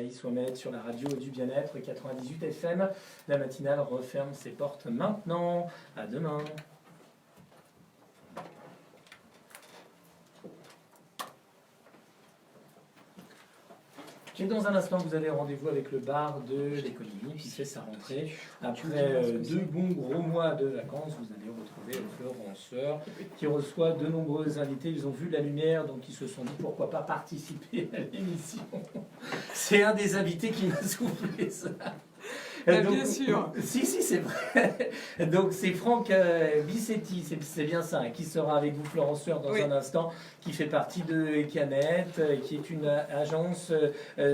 Anaïs Ouamet sur la radio du bien-être 98 FM. La matinale referme ses portes maintenant. À demain. Et dans un instant, vous avez rendez-vous avec le bar de l'économie qui fait sa rentrée. Après 2 bons gros mois de vacances, vous allez retrouver Florence Sœur qui reçoit de nombreux invités. Ils ont vu la lumière, donc ils se sont dit pourquoi pas participer à l'émission. C'est un des invités qui m'a soufflé ça. Donc, bien sûr. Si, c'est vrai. Donc c'est Franck Bissetti, c'est bien ça, qui sera avec vous, Florence Sœur, dans un instant, qui fait partie de Canet, qui est une agence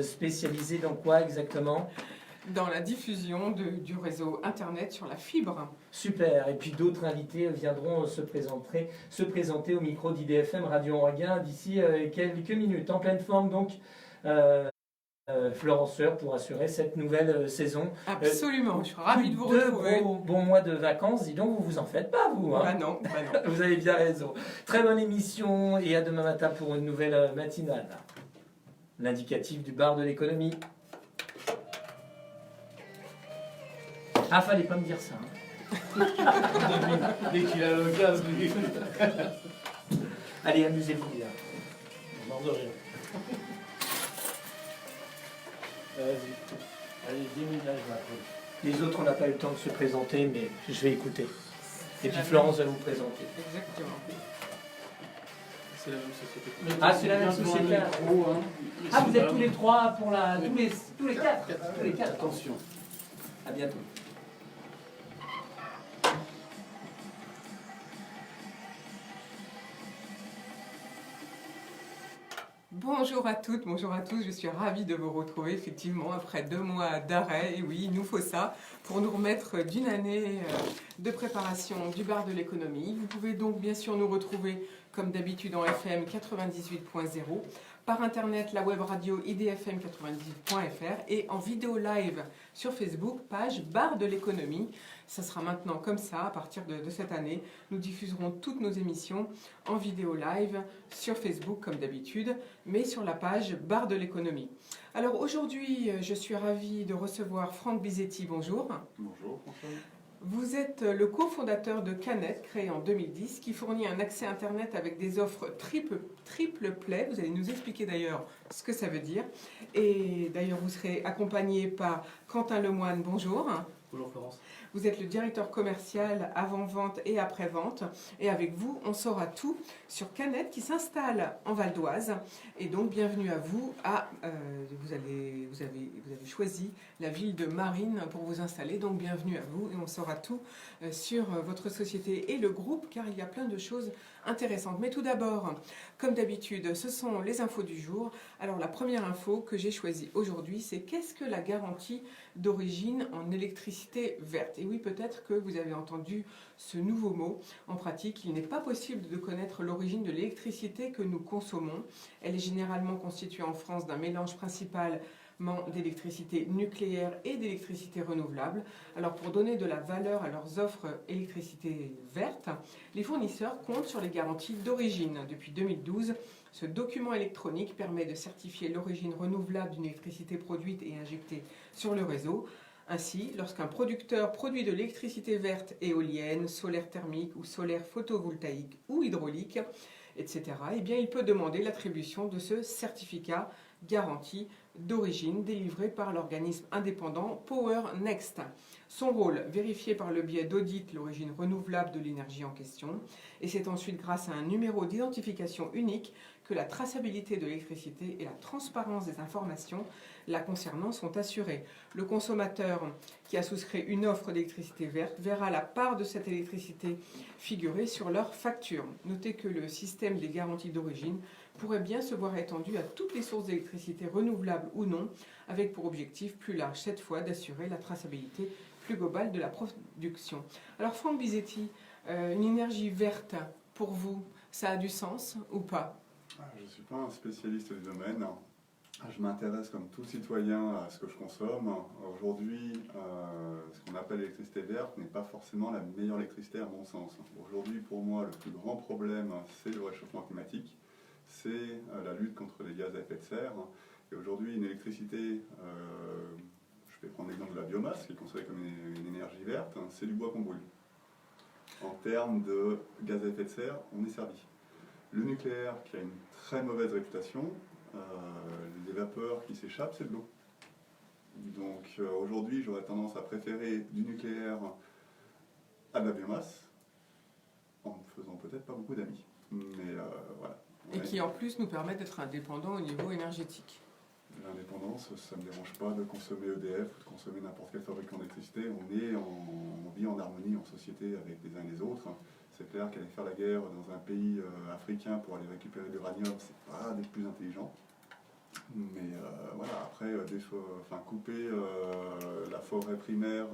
spécialisée dans quoi exactement ? Dans la diffusion du réseau Internet sur la fibre. Super. Et puis d'autres invités viendront se présenter au micro d'IDFM Radio Enghien d'ici quelques minutes. En pleine forme donc. Florence Sœur pour assurer cette nouvelle saison. Absolument, je suis ravie de vous retrouver. 2 bons mois de vacances, dis donc, vous en faites pas, vous. Hein, bah non. Vous avez bien raison. Très bonne émission et à demain matin pour une nouvelle matinale. L'indicatif du bar de l'économie. Ah, fallait pas me dire ça. Hein. Dès qu'il a l'occasion. Allez, amusez-vous bien. On mord de rien. Vas-y. Allez, 10 minutes là, je m'appelle. Les autres, on n'a pas eu le temps de se présenter, mais je vais écouter. Et puis Florence va vous présenter. Exactement. C'est la même société. Ah, c'est la même société. Ah, vous êtes tous les 3 pour la. Tous les 4. Tous les 4. Attention. À bientôt. Bonjour à toutes, bonjour à tous, je suis ravie de vous retrouver effectivement après 2 mois d'arrêt. Et oui, il nous faut ça pour nous remettre d'une année de préparation du bar de l'économie. Vous pouvez donc bien sûr nous retrouver comme d'habitude en FM 98.0, par internet la web radio idfm98.fr et en vidéo live sur Facebook, page bar de l'économie. Ça sera maintenant comme ça, à partir de cette année. Nous diffuserons toutes nos émissions en vidéo live sur Facebook comme d'habitude, mais sur la page Bar de l'économie. Alors aujourd'hui, je suis ravie de recevoir Franck Bissetti. Bonjour. Bonjour, François. Vous êtes le cofondateur de Canet, créé en 2010, qui fournit un accès Internet avec des offres triple play. Vous allez nous expliquer d'ailleurs ce que ça veut dire. Et d'ailleurs, vous serez accompagné par Quentin Lemoine. Bonjour. Bonjour Florence. Vous êtes le directeur commercial avant-vente et après-vente. Et avec vous, on saura tout sur Canet qui s'installe en Val d'Oise. Et donc, bienvenue à vous. Vous avez choisi la ville de Marines pour vous installer. Donc, bienvenue à vous. Et on saura tout sur votre société et le groupe, car il y a plein de choses intéressantes. Mais tout d'abord, comme d'habitude, ce sont les infos du jour. Alors, la première info que j'ai choisie aujourd'hui, c'est qu'est-ce que la garantie d'origine en électricité verte? Et oui, peut-être que vous avez entendu ce nouveau mot. En pratique, il n'est pas possible de connaître l'origine de l'électricité que nous consommons. Elle est généralement constituée en France d'un mélange principalement d'électricité nucléaire et d'électricité renouvelable. Alors pour donner de la valeur à leurs offres électricité verte, les fournisseurs comptent sur les garanties d'origine. Depuis 2012, ce document électronique permet de certifier l'origine renouvelable d'une électricité produite et injectée sur le réseau. Ainsi, lorsqu'un producteur produit de l'électricité verte, éolienne, solaire thermique ou solaire photovoltaïque ou hydraulique, etc., eh bien, il peut demander l'attribution de ce certificat garantie d'origine délivré par l'organisme indépendant Power Next. Son rôle, vérifier par le biais d'audit l'origine renouvelable de l'énergie en question, et c'est ensuite grâce à un numéro d'identification unique que la traçabilité de l'électricité et la transparence des informations la concernant sont assurées. Le consommateur qui a souscrit une offre d'électricité verte verra la part de cette électricité figurée sur leur facture. Notez que le système des garanties d'origine pourrait bien se voir étendu à toutes les sources d'électricité renouvelables ou non, avec pour objectif plus large cette fois d'assurer la traçabilité plus globale de la production. Alors Franck Bissetti, une énergie verte, pour vous, ça a du sens ou pas? Je ne suis pas un spécialiste du domaine. Je m'intéresse comme tout citoyen à ce que je consomme. Aujourd'hui, ce qu'on appelle l'électricité verte n'est pas forcément la meilleure électricité à mon sens. Aujourd'hui, pour moi, le plus grand problème, c'est le réchauffement climatique, c'est la lutte contre les gaz à effet de serre. Et aujourd'hui, une électricité, je vais prendre l'exemple de la biomasse, qui est considérée comme une énergie verte, hein, c'est du bois qu'on brûle. En termes de gaz à effet de serre, on est servi. Le nucléaire, qui a une très mauvaise réputation, les vapeurs qui s'échappent, c'est de l'eau. Donc aujourd'hui, j'aurais tendance à préférer du nucléaire à de la biomasse, en ne faisant peut-être pas beaucoup d'amis. Mais voilà. Et qui en plus nous permet d'être indépendants au niveau énergétique. L'indépendance, ça ne me dérange pas de consommer EDF ou de consommer n'importe quel fabricant d'électricité. On vit en harmonie, en société avec les uns et les autres. C'est clair qu'aller faire la guerre dans un pays africain pour aller récupérer de l'uranium, c'est pas des plus intelligents. Mais voilà, après, couper la forêt primaire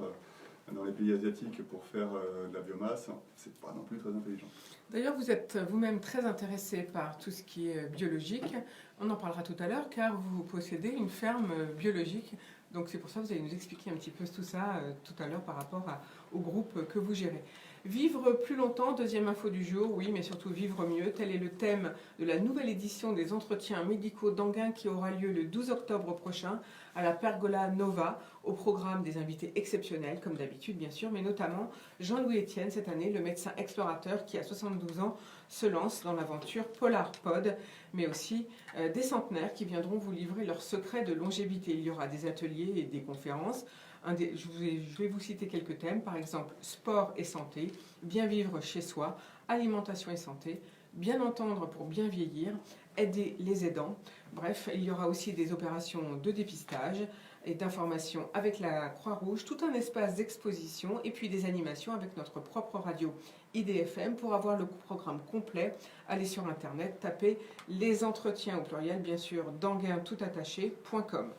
dans les pays asiatiques pour faire de la biomasse, c'est pas non plus très intelligent. D'ailleurs, vous êtes vous-même très intéressé par tout ce qui est biologique. On en parlera tout à l'heure car vous possédez une ferme biologique. Donc c'est pour ça que vous allez nous expliquer un petit peu tout ça tout à l'heure par rapport au groupe que vous gérez. Vivre plus longtemps, deuxième info du jour, oui, mais surtout vivre mieux. Tel est le thème de la nouvelle édition des entretiens médicaux d'Anguin qui aura lieu le 12 octobre prochain à la Pergola Nova, au programme des invités exceptionnels, comme d'habitude bien sûr, mais notamment Jean-Louis Etienne, cette année, le médecin explorateur qui à 72 ans se lance dans l'aventure Polar Pod, mais aussi des centenaires qui viendront vous livrer leurs secrets de longévité. Il y aura des ateliers et des conférences. Je vais vous citer quelques thèmes, par exemple sport et santé, bien vivre chez soi, alimentation et santé, bien entendre pour bien vieillir, aider les aidants. Bref, il y aura aussi des opérations de dépistage et d'information avec la Croix-Rouge, tout un espace d'exposition et puis des animations avec notre propre radio IDFM. Pour avoir le programme complet, allez sur internet, tapez les entretiens au pluriel bien sûr d'anguintoutattaché.com.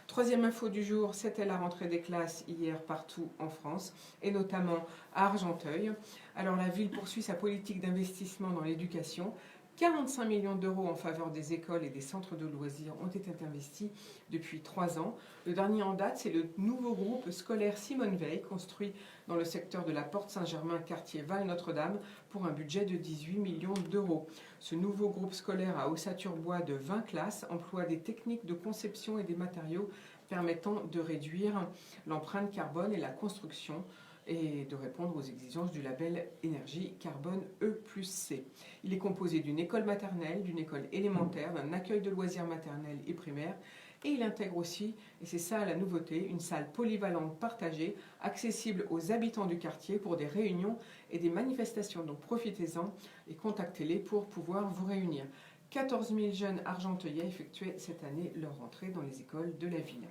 Troisième info du jour, c'était la rentrée des classes hier partout en France, et notamment à Argenteuil. Alors la ville poursuit sa politique d'investissement dans l'éducation. 45 millions d'euros en faveur des écoles et des centres de loisirs ont été investis depuis 3 ans. Le dernier en date, c'est le nouveau groupe scolaire Simone Veil, construit dans le secteur de la Porte Saint-Germain, quartier Val-Notre-Dame, pour un budget de 18 millions d'euros. Ce nouveau groupe scolaire à ossature-bois de 20 classes emploie des techniques de conception et des matériaux permettant de réduire l'empreinte carbone et la construction, et de répondre aux exigences du label énergie carbone E+C. Il est composé d'une école maternelle, d'une école élémentaire, d'un accueil de loisirs maternels et primaires, et il intègre aussi, et c'est ça la nouveauté, une salle polyvalente partagée, accessible aux habitants du quartier pour des réunions et des manifestations. Donc profitez-en et contactez-les pour pouvoir vous réunir. 14 000 jeunes argenteuillais effectuaient cette année leur rentrée dans les écoles de la ville.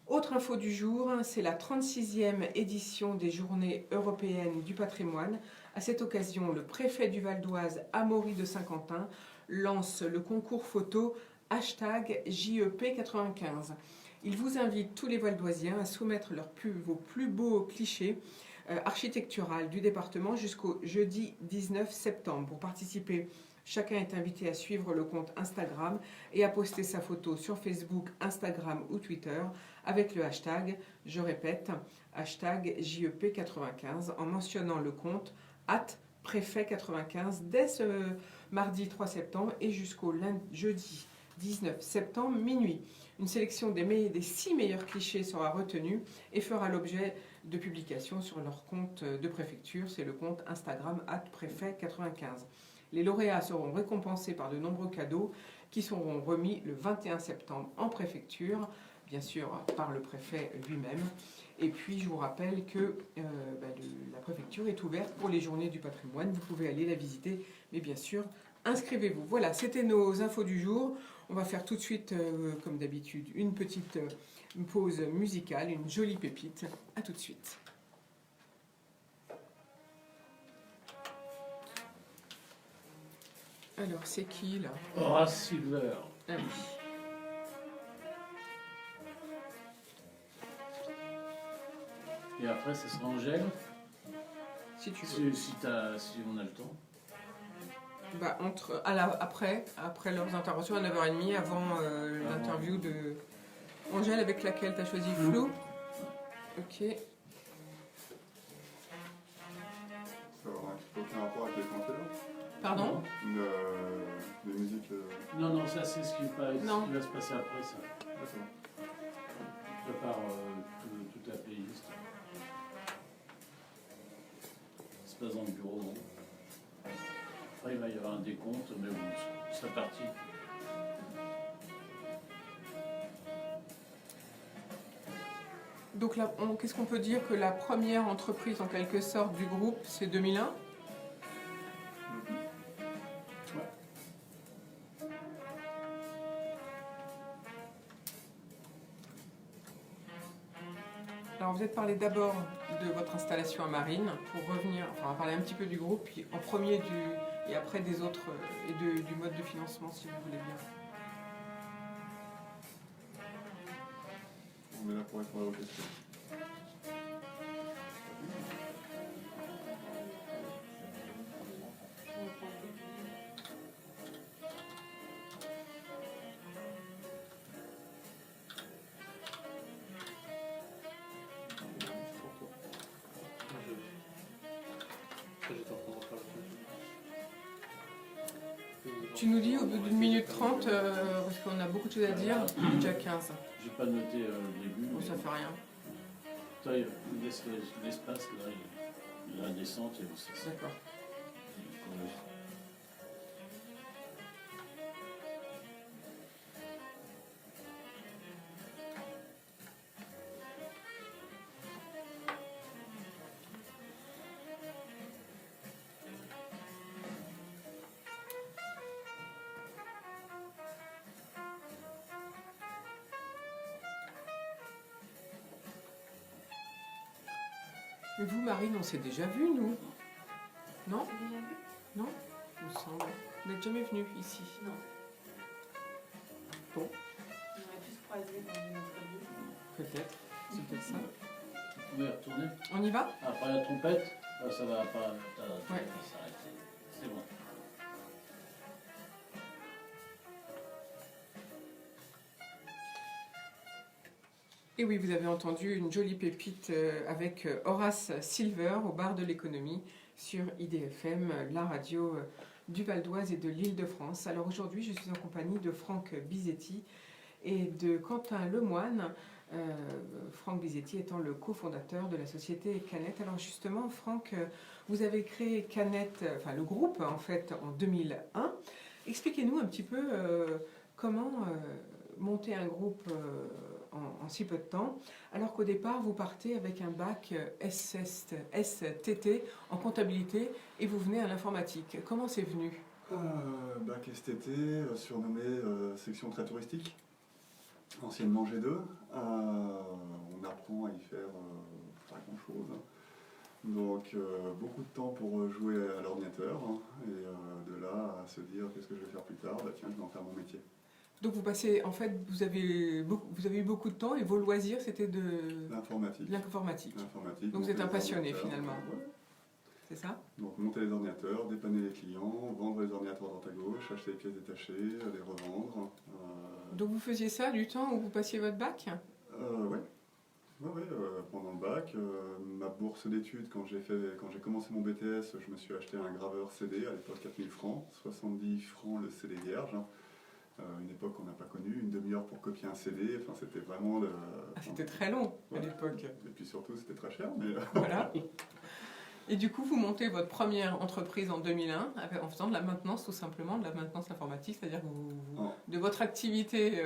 Autre info du jour, c'est la 36e édition des Journées européennes du patrimoine. À cette occasion, le préfet du Val d'Oise, Amaury de Saint-Quentin, lance le concours photo #JEP95. Il vous invite tous les Valdoisiens à soumettre vos plus beaux clichés architecturaux du département jusqu'au jeudi 19 septembre. Pour participer, chacun est invité à suivre le compte Instagram et à poster sa photo sur Facebook, Instagram ou Twitter avec le hashtag, je répète, hashtag JEP95 en mentionnant le compte @préfet95 dès ce mardi 3 septembre et jusqu'au jeudi 19 septembre minuit. Une sélection des 6 meilleurs clichés sera retenue et fera l'objet de publications sur leur compte de préfecture, c'est le compte Instagram @préfet95. Les lauréats seront récompensés par de nombreux cadeaux qui seront remis le 21 septembre en préfecture, bien sûr par le préfet lui-même. Et puis je vous rappelle que la préfecture est ouverte pour les journées du patrimoine. Vous pouvez aller la visiter, mais bien sûr, inscrivez-vous. Voilà, c'était nos infos du jour. On va faire tout de suite, comme d'habitude, une petite pause musicale, une jolie pépite. À tout de suite. Alors, c'est qui, là? Horace Silver. Ah oui. Et après, ce sera Angèle, Si tu veux. si on a le temps. Bah, après leurs interventions à 9h30, avant l'interview de Angèle avec laquelle tu as choisi Flou. Ok. Ça aura aucun rapport avec les canteurs. Pardon? Les musiques. Non, non, ça c'est ce qui va Non. se passer après ça. D'accord. Je prépare toute la playlist. Ça se passe dans le bureau. Bon. Après il va y avoir un décompte, mais bon, c'est parti. Donc là, qu'est-ce qu'on peut dire que la première entreprise en quelque sorte du groupe, c'est 2001? Alors vous êtes parlé d'abord de votre installation à Marine, pour revenir, enfin on va parler un petit peu du groupe, puis en premier et après des autres, et du mode de financement si vous voulez bien. On est là pour répondre aux questions. Tu nous dis au bout d'une minute 30, parce qu'on a beaucoup de choses à dire, déjà 15. J'ai pas noté le début. Bon, mais ça fait rien. toi, il laisse l'espace, là, il y a la descente et aussi. D'accord. Mais vous, Marine, on s'est déjà vu, nous? Non? Non? Il me semble. Vous n'êtes jamais venu ici? Non. Bon, On aurait pu se croiser dans une autre vie. peut-être. C'est peut-être ça. Vous pouvez retourner. On y va? Après la trompette, ça va pas Ouais. s'arrêter. C'est bon. Et oui, vous avez entendu une jolie pépite avec Horace Silver au bar de l'économie sur IDFM, la radio du Val d'Oise et de l'Île-de-France. Alors aujourd'hui, je suis en compagnie de Franck Bisetti et de Quentin Lemoine. Franck Bisetti étant le cofondateur de la société Canette. Alors justement, Franck, vous avez créé Canette, enfin le groupe en fait en 2001. Expliquez-nous un petit peu comment monter un groupe en si peu de temps, alors qu'au départ, vous partez avec un bac STT en comptabilité et vous venez à l'informatique. Comment c'est venu? Bac STT, surnommé section très touristique, anciennement G2. On apprend à y faire pas grand-chose. Donc beaucoup de temps pour jouer à l'ordinateur, hein, et de là à se dire qu'est-ce que je vais faire plus tard, bah tiens, je vais en faire mon métier. Donc vous passez, en fait, vous avez eu beaucoup de temps et vos loisirs, c'était de L'informatique. l'informatique. L'informatique. Donc vous êtes un monter les passionné ordinateurs, finalement, ouais. c'est ça? Donc monter les ordinateurs, dépanner les clients, vendre les ordinateurs à droite à gauche, acheter les pièces détachées, les revendre. Donc vous faisiez ça du temps où vous passiez votre bac? Ouais. Pendant le bac, ma bourse d'études, quand j'ai commencé mon BTS, je me suis acheté un graveur CD, à l'époque 4000 francs, 70 francs le CD vierge. Une époque qu'on n'a pas connue, une demi-heure pour copier un CD, enfin c'était vraiment... C'était très long à Ouais. l'époque. Et puis surtout c'était très cher, mais... Voilà. Et du coup, vous montez votre première entreprise en 2001 en faisant de la maintenance, tout simplement, de la maintenance informatique, c'est-à-dire que de votre activité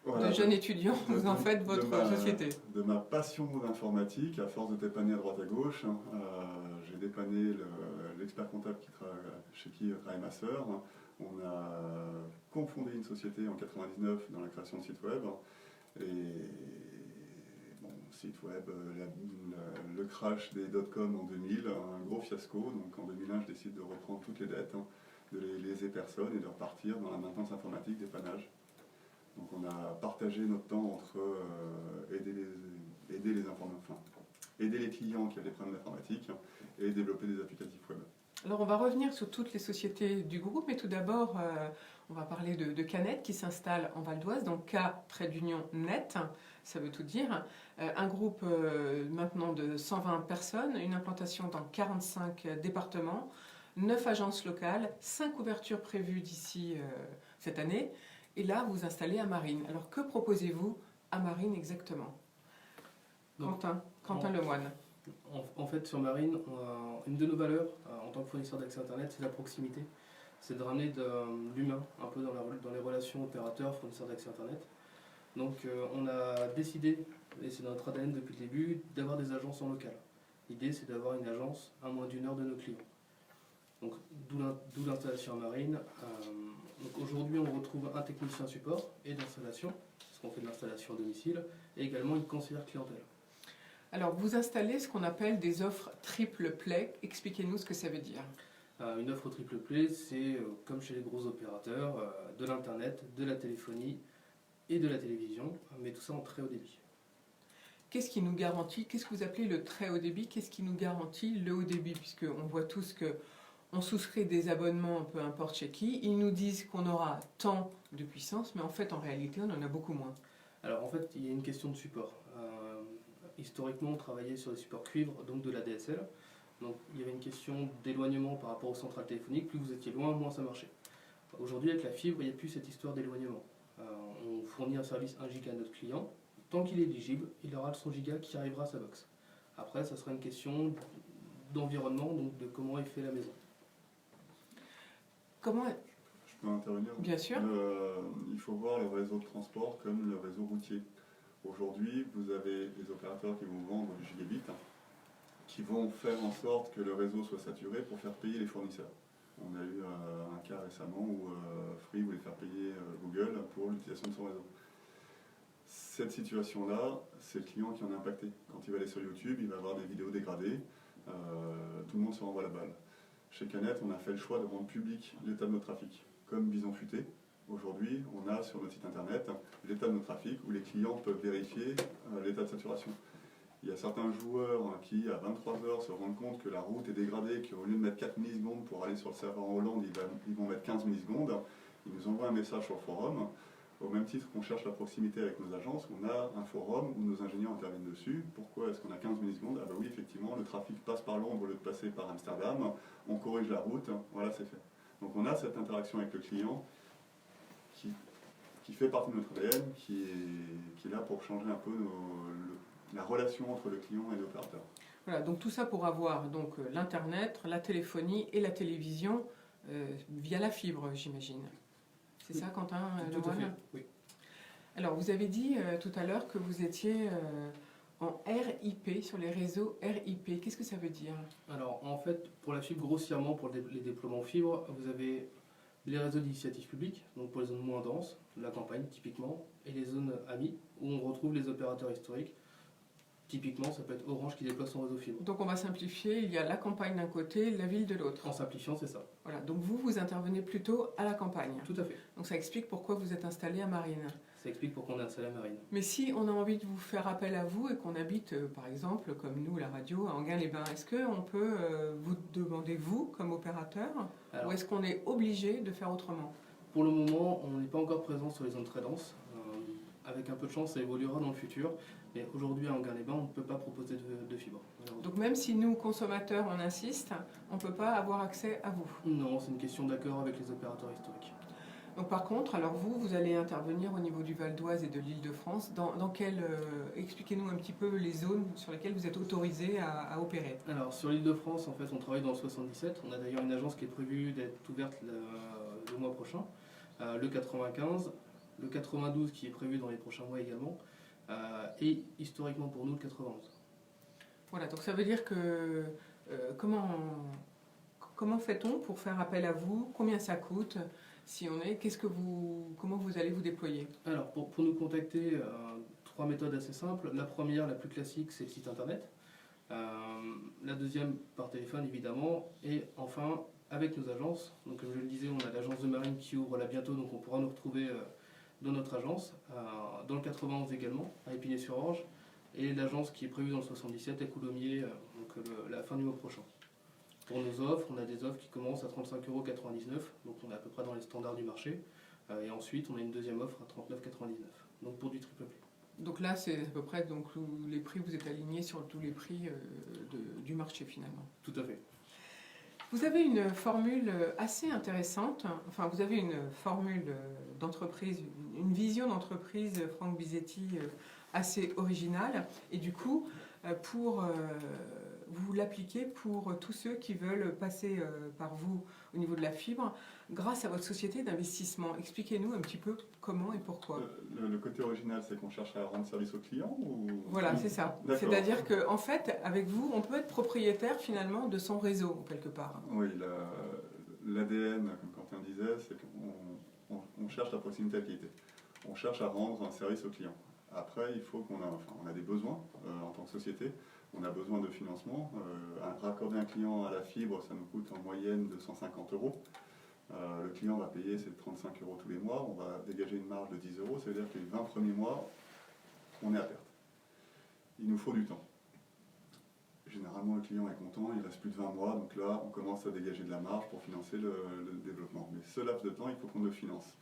Voilà, de jeune étudiant, vous en faites votre société. De ma passion d'informatique, à force de dépanner à droite à gauche, j'ai dépanné l'expert comptable chez qui travaille ma sœur. On a cofondé une société en 99 dans la création de sites web. Et bon, site web, le crash des dot-com en 2000, un gros fiasco. Donc en 2001, je décide de reprendre toutes les dettes, de les léser personne et de repartir dans la maintenance informatique, dépannage. Donc on a partagé notre temps entre aider les clients qui avaient des problèmes d'informatique et développer des applicatifs web. Alors on va revenir sur toutes les sociétés du groupe, mais tout d'abord on va parler de Canette qui s'installe en Val d'Oise, donc K-Net, ça veut tout dire. Un groupe maintenant de 120 personnes, une implantation dans 45 départements. 9 agences locales, 5 ouvertures prévues d'ici cette année. Et là, vous installez à Marines. Alors, que proposez-vous à Marines exactement? Donc, Quentin Lemoine. En fait, sur Marines, une de nos valeurs en tant que fournisseur d'accès Internet, c'est la proximité. C'est de ramener de l'humain un peu dans les relations opérateurs, fournisseurs d'accès Internet. Donc on a décidé, et c'est notre ADN depuis le début, d'avoir des agences en local. L'idée, c'est d'avoir une agence à moins d'1 heure de nos clients. Donc d'où l'installation à Marines. Donc aujourd'hui, on retrouve un technicien support et d'installation, parce qu'on fait de l'installation à domicile, et également une conseillère clientèle. Alors, vous installez ce qu'on appelle des offres triple play. Expliquez-nous ce que ça veut dire. Une offre triple play, c'est comme chez les gros opérateurs, de l'internet, de la téléphonie et de la télévision, mais tout ça en très haut débit. Qu'est-ce qui nous garantit, qu'est-ce que vous appelez le très haut débit, qu'est-ce qui nous garantit le haut débit? Puisqu'on voit tous qu'on souscrit des abonnements, peu importe chez qui, ils nous disent qu'on aura tant de puissance, mais en fait, en réalité, on en a beaucoup moins. Alors en fait, il y a une question de support. Historiquement, on travaillait sur des supports cuivre, donc de la DSL. Donc il y avait une question d'éloignement par rapport aux centrales téléphoniques. Plus vous étiez loin, moins ça marchait. Aujourd'hui, avec la fibre, il n'y a plus cette histoire d'éloignement. On fournit un service 1 giga à notre client. Tant qu'il est éligible, il aura le 100 giga qui arrivera à sa box. Après, ça sera une question d'environnement, donc de comment il fait la maison. Comment? Je peux intervenir? Bien sûr. Il faut voir le réseau de transport comme le réseau routier. Aujourd'hui, vous avez des opérateurs qui vont vendre du gigabit, qui vont faire en sorte que le réseau soit saturé pour faire payer les fournisseurs. On a eu un cas récemment où Free voulait faire payer Google pour l'utilisation de son réseau. Cette situation-là, c'est le client qui en est impacté. Quand il va aller sur YouTube, il va avoir des vidéos dégradées, tout le monde se renvoie la balle. Chez Canet, on a fait le choix de rendre public l'état de notre trafic, comme Bison Futé. Aujourd'hui, on a sur notre site internet l'état de notre trafic où les clients peuvent vérifier l'état de saturation. Il y a certains joueurs qui, à 23h, se rendent compte que la route est dégradée, qu'au lieu de mettre 4 millisecondes pour aller sur le serveur en Hollande, ils vont mettre 15 millisecondes. Ils nous envoient un message sur le forum. Au même titre qu'on cherche la proximité avec nos agences, on a un forum où nos ingénieurs interviennent dessus. Pourquoi est-ce qu'on a 15 millisecondes? Ah bah oui, effectivement, le trafic passe par Londres au lieu de passer par Amsterdam. On corrige la route, voilà, c'est fait. Donc on a cette interaction avec le client qui fait partie de notre ADN, qui est là pour changer un peu la relation entre le client et l'opérateur. Voilà, donc tout ça pour avoir donc l'internet, la téléphonie et la télévision via la fibre, j'imagine. C'est ça, Quentin Tout à Lemoine? fait, oui. Alors, vous avez dit tout à l'heure que vous étiez en RIP, sur les réseaux RIP. Qu'est-ce que ça veut dire? Alors en fait, pour la fibre, grossièrement, pour les déploiements fibre, vous avez les réseaux d'initiative publique, donc pour les zones moins denses, la campagne typiquement, et les zones amies, où on retrouve les opérateurs historiques. Typiquement, ça peut être Orange qui déploie son réseau fibre. Donc on va simplifier, il y a la campagne d'un côté, la ville de l'autre. En simplifiant, c'est ça. Voilà, donc vous intervenez plutôt à la campagne. Tout à fait. Donc ça explique pourquoi vous êtes installé à Marines. Ça explique pourquoi on est installé à Marines. Mais si on a envie de vous faire appel à vous et qu'on habite, par exemple, comme nous, la radio, à Enghien-les-Bains, est-ce qu'on peut vous demander, vous, comme opérateur, ou est-ce qu'on est obligé de faire autrement? Pour le moment, on n'est pas encore présent sur les zones très denses. Avec un peu de chance, ça évoluera dans le futur. Mais aujourd'hui, à Enghien-les-Bains, on ne peut pas proposer de fibre. Donc même si nous, consommateurs, on insiste, on ne peut pas avoir accès à vous? Non, c'est une question d'accord avec les opérateurs historiques. Donc par contre, alors vous allez intervenir au niveau du Val d'Oise et de l'Île-de-France. Dans quelle, expliquez-nous un petit peu les zones sur lesquelles vous êtes autorisé à opérer. Alors sur l'Île-de-France, en fait, on travaille dans le 77. On a d'ailleurs une agence qui est prévue d'être ouverte le mois prochain. Le 95, le 92 qui est prévu dans les prochains mois également. Et historiquement pour nous, le 91. Voilà, donc ça veut dire que comment fait-on pour faire appel à vous? Combien ça coûte? Si on est, comment vous allez vous déployer? Alors, pour nous contacter, 3 méthodes assez simples. La première, la plus classique, c'est le site internet. La deuxième, par téléphone, évidemment. Et enfin, avec nos agences. Donc, comme je le disais, on a l'agence de Marines qui ouvre là bientôt, donc on pourra nous retrouver dans notre agence. Dans le 91 également, à Épinay-sur-Orge. Et l'agence qui est prévue dans le 77 à Coulommiers, donc la fin du mois prochain. Pour nos offres, on a des offres qui commencent à 35,99 €, donc on est à peu près dans les standards du marché. Et ensuite, on a une deuxième offre à 39,99 €, donc pour du triple play. Donc là, c'est à peu près donc, les prix, vous êtes alignés sur tous les prix du marché finalement. Tout à fait. Vous avez une formule assez intéressante, enfin vous avez une formule d'entreprise, une vision d'entreprise, Franck Bisetti, assez originale. Et du coup, vous l'appliquez pour tous ceux qui veulent passer par vous au niveau de la fibre, grâce à votre société d'investissement. Expliquez-nous un petit peu comment et pourquoi. Le côté original, c'est qu'on cherche à rendre service aux clients ou... Voilà, c'est ça. D'accord. C'est-à-dire qu'en fait, avec vous, on peut être propriétaire finalement de son réseau, quelque part. Oui, l'ADN, comme Quentin disait, c'est qu'on cherche la proximité à la qualité. On cherche à rendre un service aux clients. Après, il faut on a des besoins en tant que société. On a besoin de financement. Raccorder un client à la fibre, ça nous coûte en moyenne 250 €. Le client va payer ses 35 € tous les mois. On va dégager une marge de 10 €. Ça veut dire que les 20 premiers mois, on est à perte. Il nous faut du temps. Généralement, le client est content, il reste plus de 20 mois, donc là, on commence à dégager de la marge pour financer le développement. Mais ce laps de temps, il faut qu'on le finance.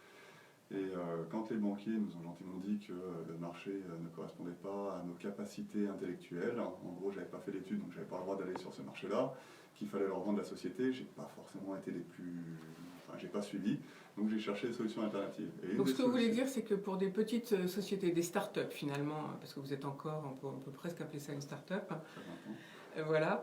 Et quand les banquiers nous ont gentiment dit que le marché ne correspondait pas à nos capacités intellectuelles, en gros, j'avais pas fait l'étude, donc j'avais pas le droit d'aller sur ce marché-là, qu'il fallait leur vendre la société, j'ai pas forcément été j'ai pas suivi, donc j'ai cherché des solutions alternatives. Donc ce que vous voulez dire, c'est que pour des petites sociétés, des start-up finalement, parce que vous êtes encore, on peut presque appeler ça une start-up, voilà.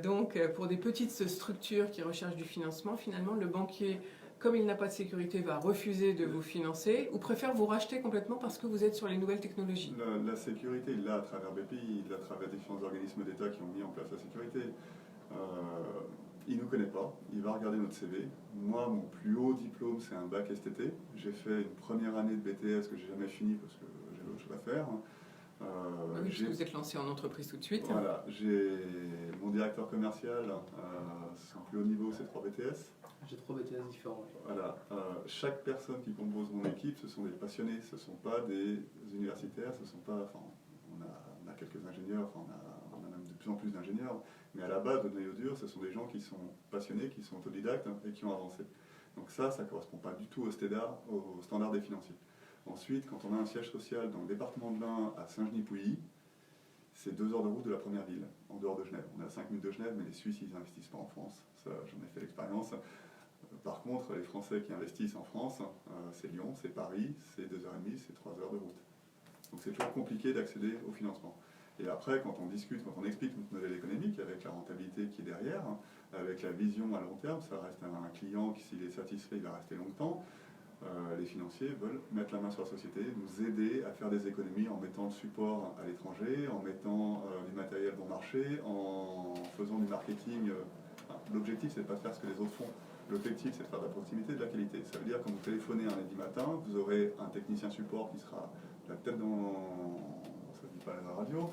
Donc pour des petites structures qui recherchent du financement, finalement le banquier, comme il n'a pas de sécurité, va refuser de vous financer ou préfère vous racheter complètement parce que vous êtes sur les nouvelles technologies. La sécurité, il l'a à travers BPI, il l'a à travers différents organismes d'État qui ont mis en place la sécurité. Il ne nous connaît pas, il va regarder notre CV. Moi, mon plus haut diplôme, c'est un bac STT. J'ai fait une première année de BTS que j'ai jamais fini parce que j'avais autre chose à faire. Oui, puisque vous êtes lancé en entreprise tout de suite. Voilà, j'ai mon directeur commercial, son plus haut niveau, c'est 3 BTS. J'ai 3 BTS différents. Oui. Voilà, chaque personne qui compose mon équipe, ce sont des passionnés, ce ne sont pas des universitaires, ce sont pas, enfin, on a quelques ingénieurs, enfin, on a même de plus en plus d'ingénieurs, mais à la base, le noyau dur, ce sont des gens qui sont passionnés, qui sont autodidactes et qui ont avancé. Donc ça ne correspond pas du tout au standard des financiers. Ensuite, quand on a un siège social dans le département de l'Ain, à Saint-Genis-Pouilly, c'est 2 heures de route de la première ville, en dehors de Genève. On est à 5 minutes de Genève, mais les Suisses, ils n'investissent pas en France. Ça, j'en ai fait l'expérience. Par contre, les Français qui investissent en France, c'est Lyon, c'est Paris, c'est 2h30, c'est 3 heures de route. Donc c'est toujours compliqué d'accéder au financement. Et après, quand on discute, quand on explique notre modèle économique, avec la rentabilité qui est derrière, avec la vision à long terme, ça reste un client qui, s'il est satisfait, il va rester longtemps. Les financiers veulent mettre la main sur la société, nous aider à faire des économies en mettant le support à l'étranger, en mettant du matériel bon marché, en faisant du marketing. L'objectif, c'est de ne pas faire ce que les autres font. L'objectif, c'est de faire de la proximité et de la qualité. Ça veut dire que quand vous téléphonez un lundi matin, vous aurez un technicien support qui sera la tête dans... ça ne dit pas à la radio,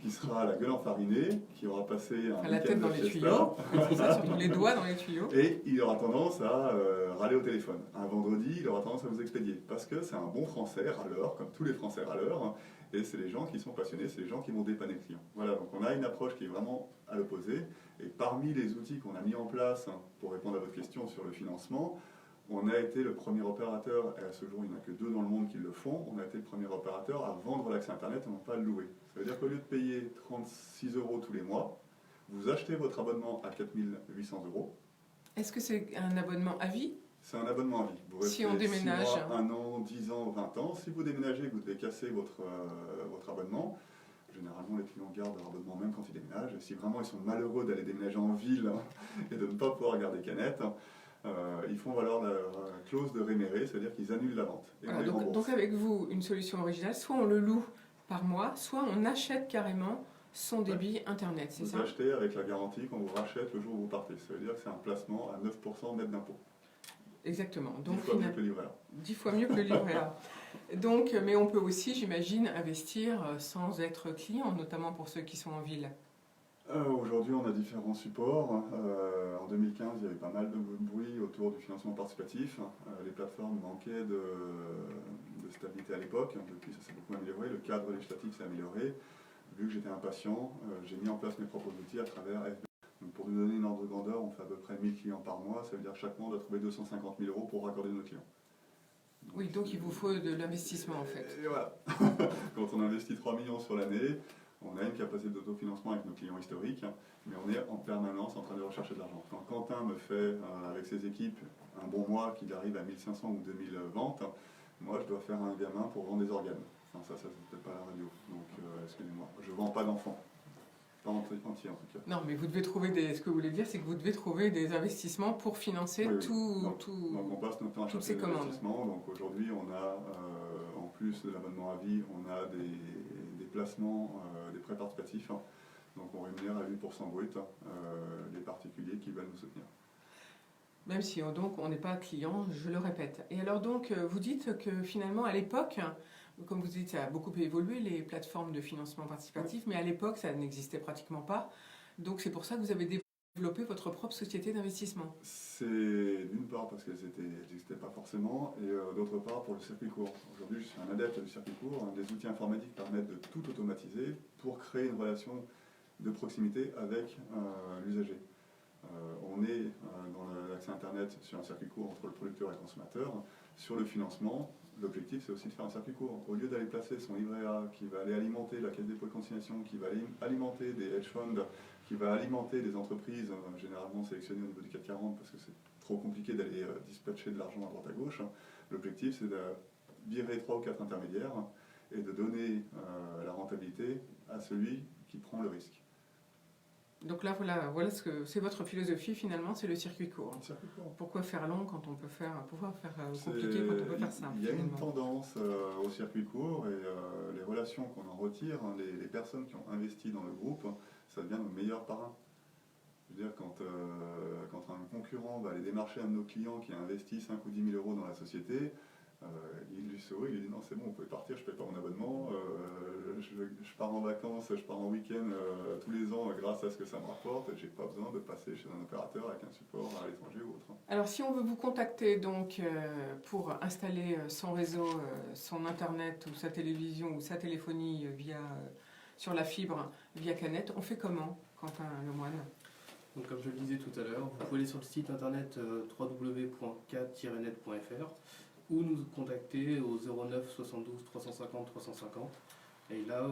qui sera la gueule enfarinée, qui aura passé la tête dans les tuyaux, c'est ça, surtout les doigts dans les tuyaux. Et il aura tendance à râler au téléphone. Un vendredi, il aura tendance à vous expédier. Parce que c'est un bon français râleur, comme tous les français râleurs, et c'est les gens qui sont passionnés, c'est les gens qui vont dépanner le client. Voilà, donc on a une approche qui est vraiment à l'opposé. Et parmi les outils qu'on a mis en place pour répondre à votre question sur le financement, on a été le premier opérateur, et à ce jour il n'y en a que 2 dans le monde qui le font, on a été le premier opérateur à vendre l'accès Internet et non pas le louer. Ça veut dire qu'au lieu de payer 36 € tous les mois, vous achetez votre abonnement à 4 800 €. Est-ce que c'est un abonnement à vie? C'est un abonnement à vie. Vous restez Si on déménage 6 mois, 1 an, 10 ans, 20 ans. Si vous déménagez, vous devez casser votre abonnement. Généralement, les clients gardent leur abonnement même quand ils déménagent. Et si vraiment ils sont malheureux d'aller déménager en ville et de ne pas pouvoir garder Canette, ils font valoir la clause de réméré, c'est-à-dire qu'ils annulent la vente. Et Voilà, donc avec vous, une solution originale, soit on le loue par mois, soit on achète carrément son débit Internet, c'est ça? Vous achetez avec la garantie qu'on vous rachète le jour où vous partez. Ça veut dire que c'est un placement à 9% net d'impôt. Exactement. 10 Donc, fois mieux que le livret A. 10 fois mieux que le livret A. Donc, mais on peut aussi, j'imagine, investir sans être client, notamment pour ceux qui sont en ville. Aujourd'hui, on a différents supports. En 2015, il y avait pas mal de bruit autour du financement participatif. Les plateformes manquaient de stabilité à l'époque. Depuis, ça s'est beaucoup amélioré. Le cadre législatif s'est amélioré. Vu que j'étais impatient, j'ai mis en place mes propres outils à travers FB. Donc pour nous donner une ordre de grandeur, on fait à peu près 1000 clients par mois. Ça veut dire que chaque mois, on doit trouver 250 000 € pour raccorder nos clients. Oui, donc il vous faut de l'investissement en fait. Et voilà. Quand on investit 3 millions sur l'année, On a une capacité d'autofinancement avec nos clients historiques, mais on est en permanence en train de rechercher de l'argent. Quand Quentin me fait, avec ses équipes, un bon mois qu'il arrive à 1500 ou 2000 ventes, moi je dois faire un gamin pour vendre des organes. Enfin, ça c'est peut-être pas à la radio, donc excusez-moi. Je ne vends pas d'enfants. Pas entier en tout cas. Non, mais vous devez trouver ce que vous voulez dire, c'est que vous devez trouver des investissements pour financer Oui, oui. tout. Donc on passe notre temps à toutes chercher ces des commandes. investissements. Donc aujourd'hui, on a, en plus de l'abonnement à vie, on a des placements, des prêts participatifs. Donc on rémunère à 8% brut les particuliers qui veulent nous soutenir. Même si donc on n'est pas client, je le répète. Et alors donc, vous dites que finalement, à l'époque, comme vous dites, ça a beaucoup évolué, les plateformes de financement participatif, mais à l'époque, ça n'existait pratiquement pas. Donc c'est pour ça que vous avez développé votre propre société d'investissement. C'est d'une part parce qu'elles n'existaient pas forcément, et d'autre part pour le circuit court. Aujourd'hui, je suis un adepte du circuit court. Des outils informatiques permettent de tout automatiser pour créer une relation de proximité avec l'usager. On est dans l'accès Internet sur un circuit court entre le producteur et le consommateur. Sur le financement, l'objectif c'est aussi de faire un circuit court. Au lieu d'aller placer son livret A qui va aller alimenter la caisse dépôt et consignation, qui va alimenter des hedge funds, qui va alimenter des entreprises généralement sélectionnées au niveau du CAC 40 parce que c'est trop compliqué d'aller dispatcher de l'argent à droite à gauche. L'objectif c'est de virer 3 ou 4 intermédiaires et de donner la rentabilité à celui qui prend le risque. Donc là, voilà ce que c'est votre philosophie finalement, c'est le circuit court. Circuit court. Pourquoi faire long quand on peut faire, compliqué quand on peut faire simple? Il y a une finalement. tendance au circuit court et les relations qu'on en retire, les personnes qui ont investi dans le groupe, ça devient nos meilleurs parrains. Je veux dire, quand un concurrent va aller démarcher un de nos clients qui a investi 5 ou 10 000 euros dans la société, il lui sourit, il lui dit non c'est bon, vous pouvez partir, je ne paie pas mon abonnement, je pars en vacances, je pars en week-end tous les ans grâce à ce que ça me rapporte, j'ai pas besoin de passer chez un opérateur avec un support à l'étranger ou autre. Alors si on veut vous contacter donc pour installer son réseau, son internet ou sa télévision ou sa téléphonie sur la fibre via Canet, on fait comment, Quentin Lemoine? Donc, comme je le disais tout à l'heure, vous pouvez aller sur le site internet www.cat-net.fr ou nous contacter au 09 72 350 350. Et là,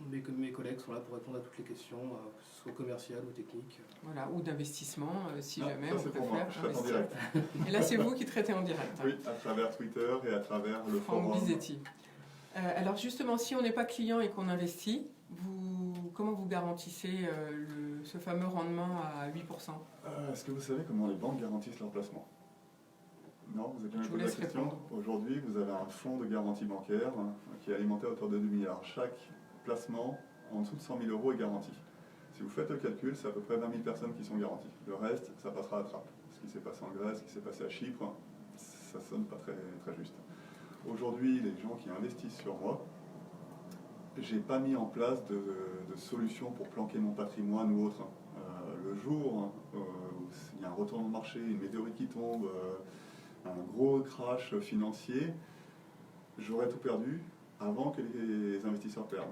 mes collègues sont là pour répondre à toutes les questions, que ce soit commerciales ou techniques. Voilà, ou d'investissement, si Ah, jamais ça, on c'est pour moi, préfère je traite en investir. direct. Et là, c'est vous qui traitez en direct. Oui, à travers Twitter et à travers le Franck forum. Bisetti. Alors justement, si on n'est pas client et qu'on investit, comment vous garantissez ce fameux rendement à 8%? Est-ce que vous savez comment les banques garantissent leur placement? Non, vous avez jamais Je vous posé la laisse question. répondre. Aujourd'hui, vous avez un fonds de garantie bancaire qui est alimenté à hauteur de 2 milliards. Chaque placement en dessous de 100 000 euros est garanti. Si vous faites le calcul, c'est à peu près 20 000 personnes qui sont garanties. Le reste, ça passera à trappe. Ce qui s'est passé en Grèce, ce qui s'est passé à Chypre, ça sonne pas très, très juste. Aujourd'hui, les gens qui investissent sur moi, j'ai pas mis en place de solution pour planquer mon patrimoine ou autre. Le jour où il y a un retournement de marché, une météorite qui tombe, un gros crash financier, j'aurais tout perdu avant que les investisseurs perdent.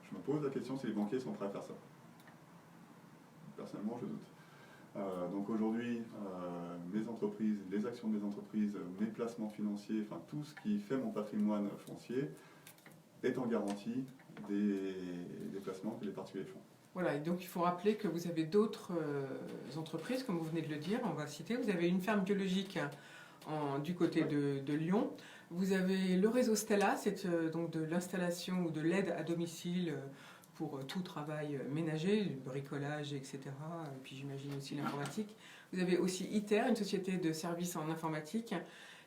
Je me pose la question si les banquiers sont prêts à faire ça. Personnellement, je doute. Donc aujourd'hui, mes entreprises, les actions de mes entreprises, mes placements financiers, enfin tout ce qui fait mon patrimoine foncier est en garantie des placements que les particuliers font. Voilà, et donc il faut rappeler que vous avez d'autres entreprises, comme vous venez de le dire, on va citer. Vous avez une ferme biologique du côté de Lyon. Vous avez le réseau Stella, c'est donc de l'installation ou de l'aide à domicile pour tout travail ménager, du bricolage, etc. Et puis j'imagine aussi l'informatique. Vous avez aussi ITER, une société de services en informatique.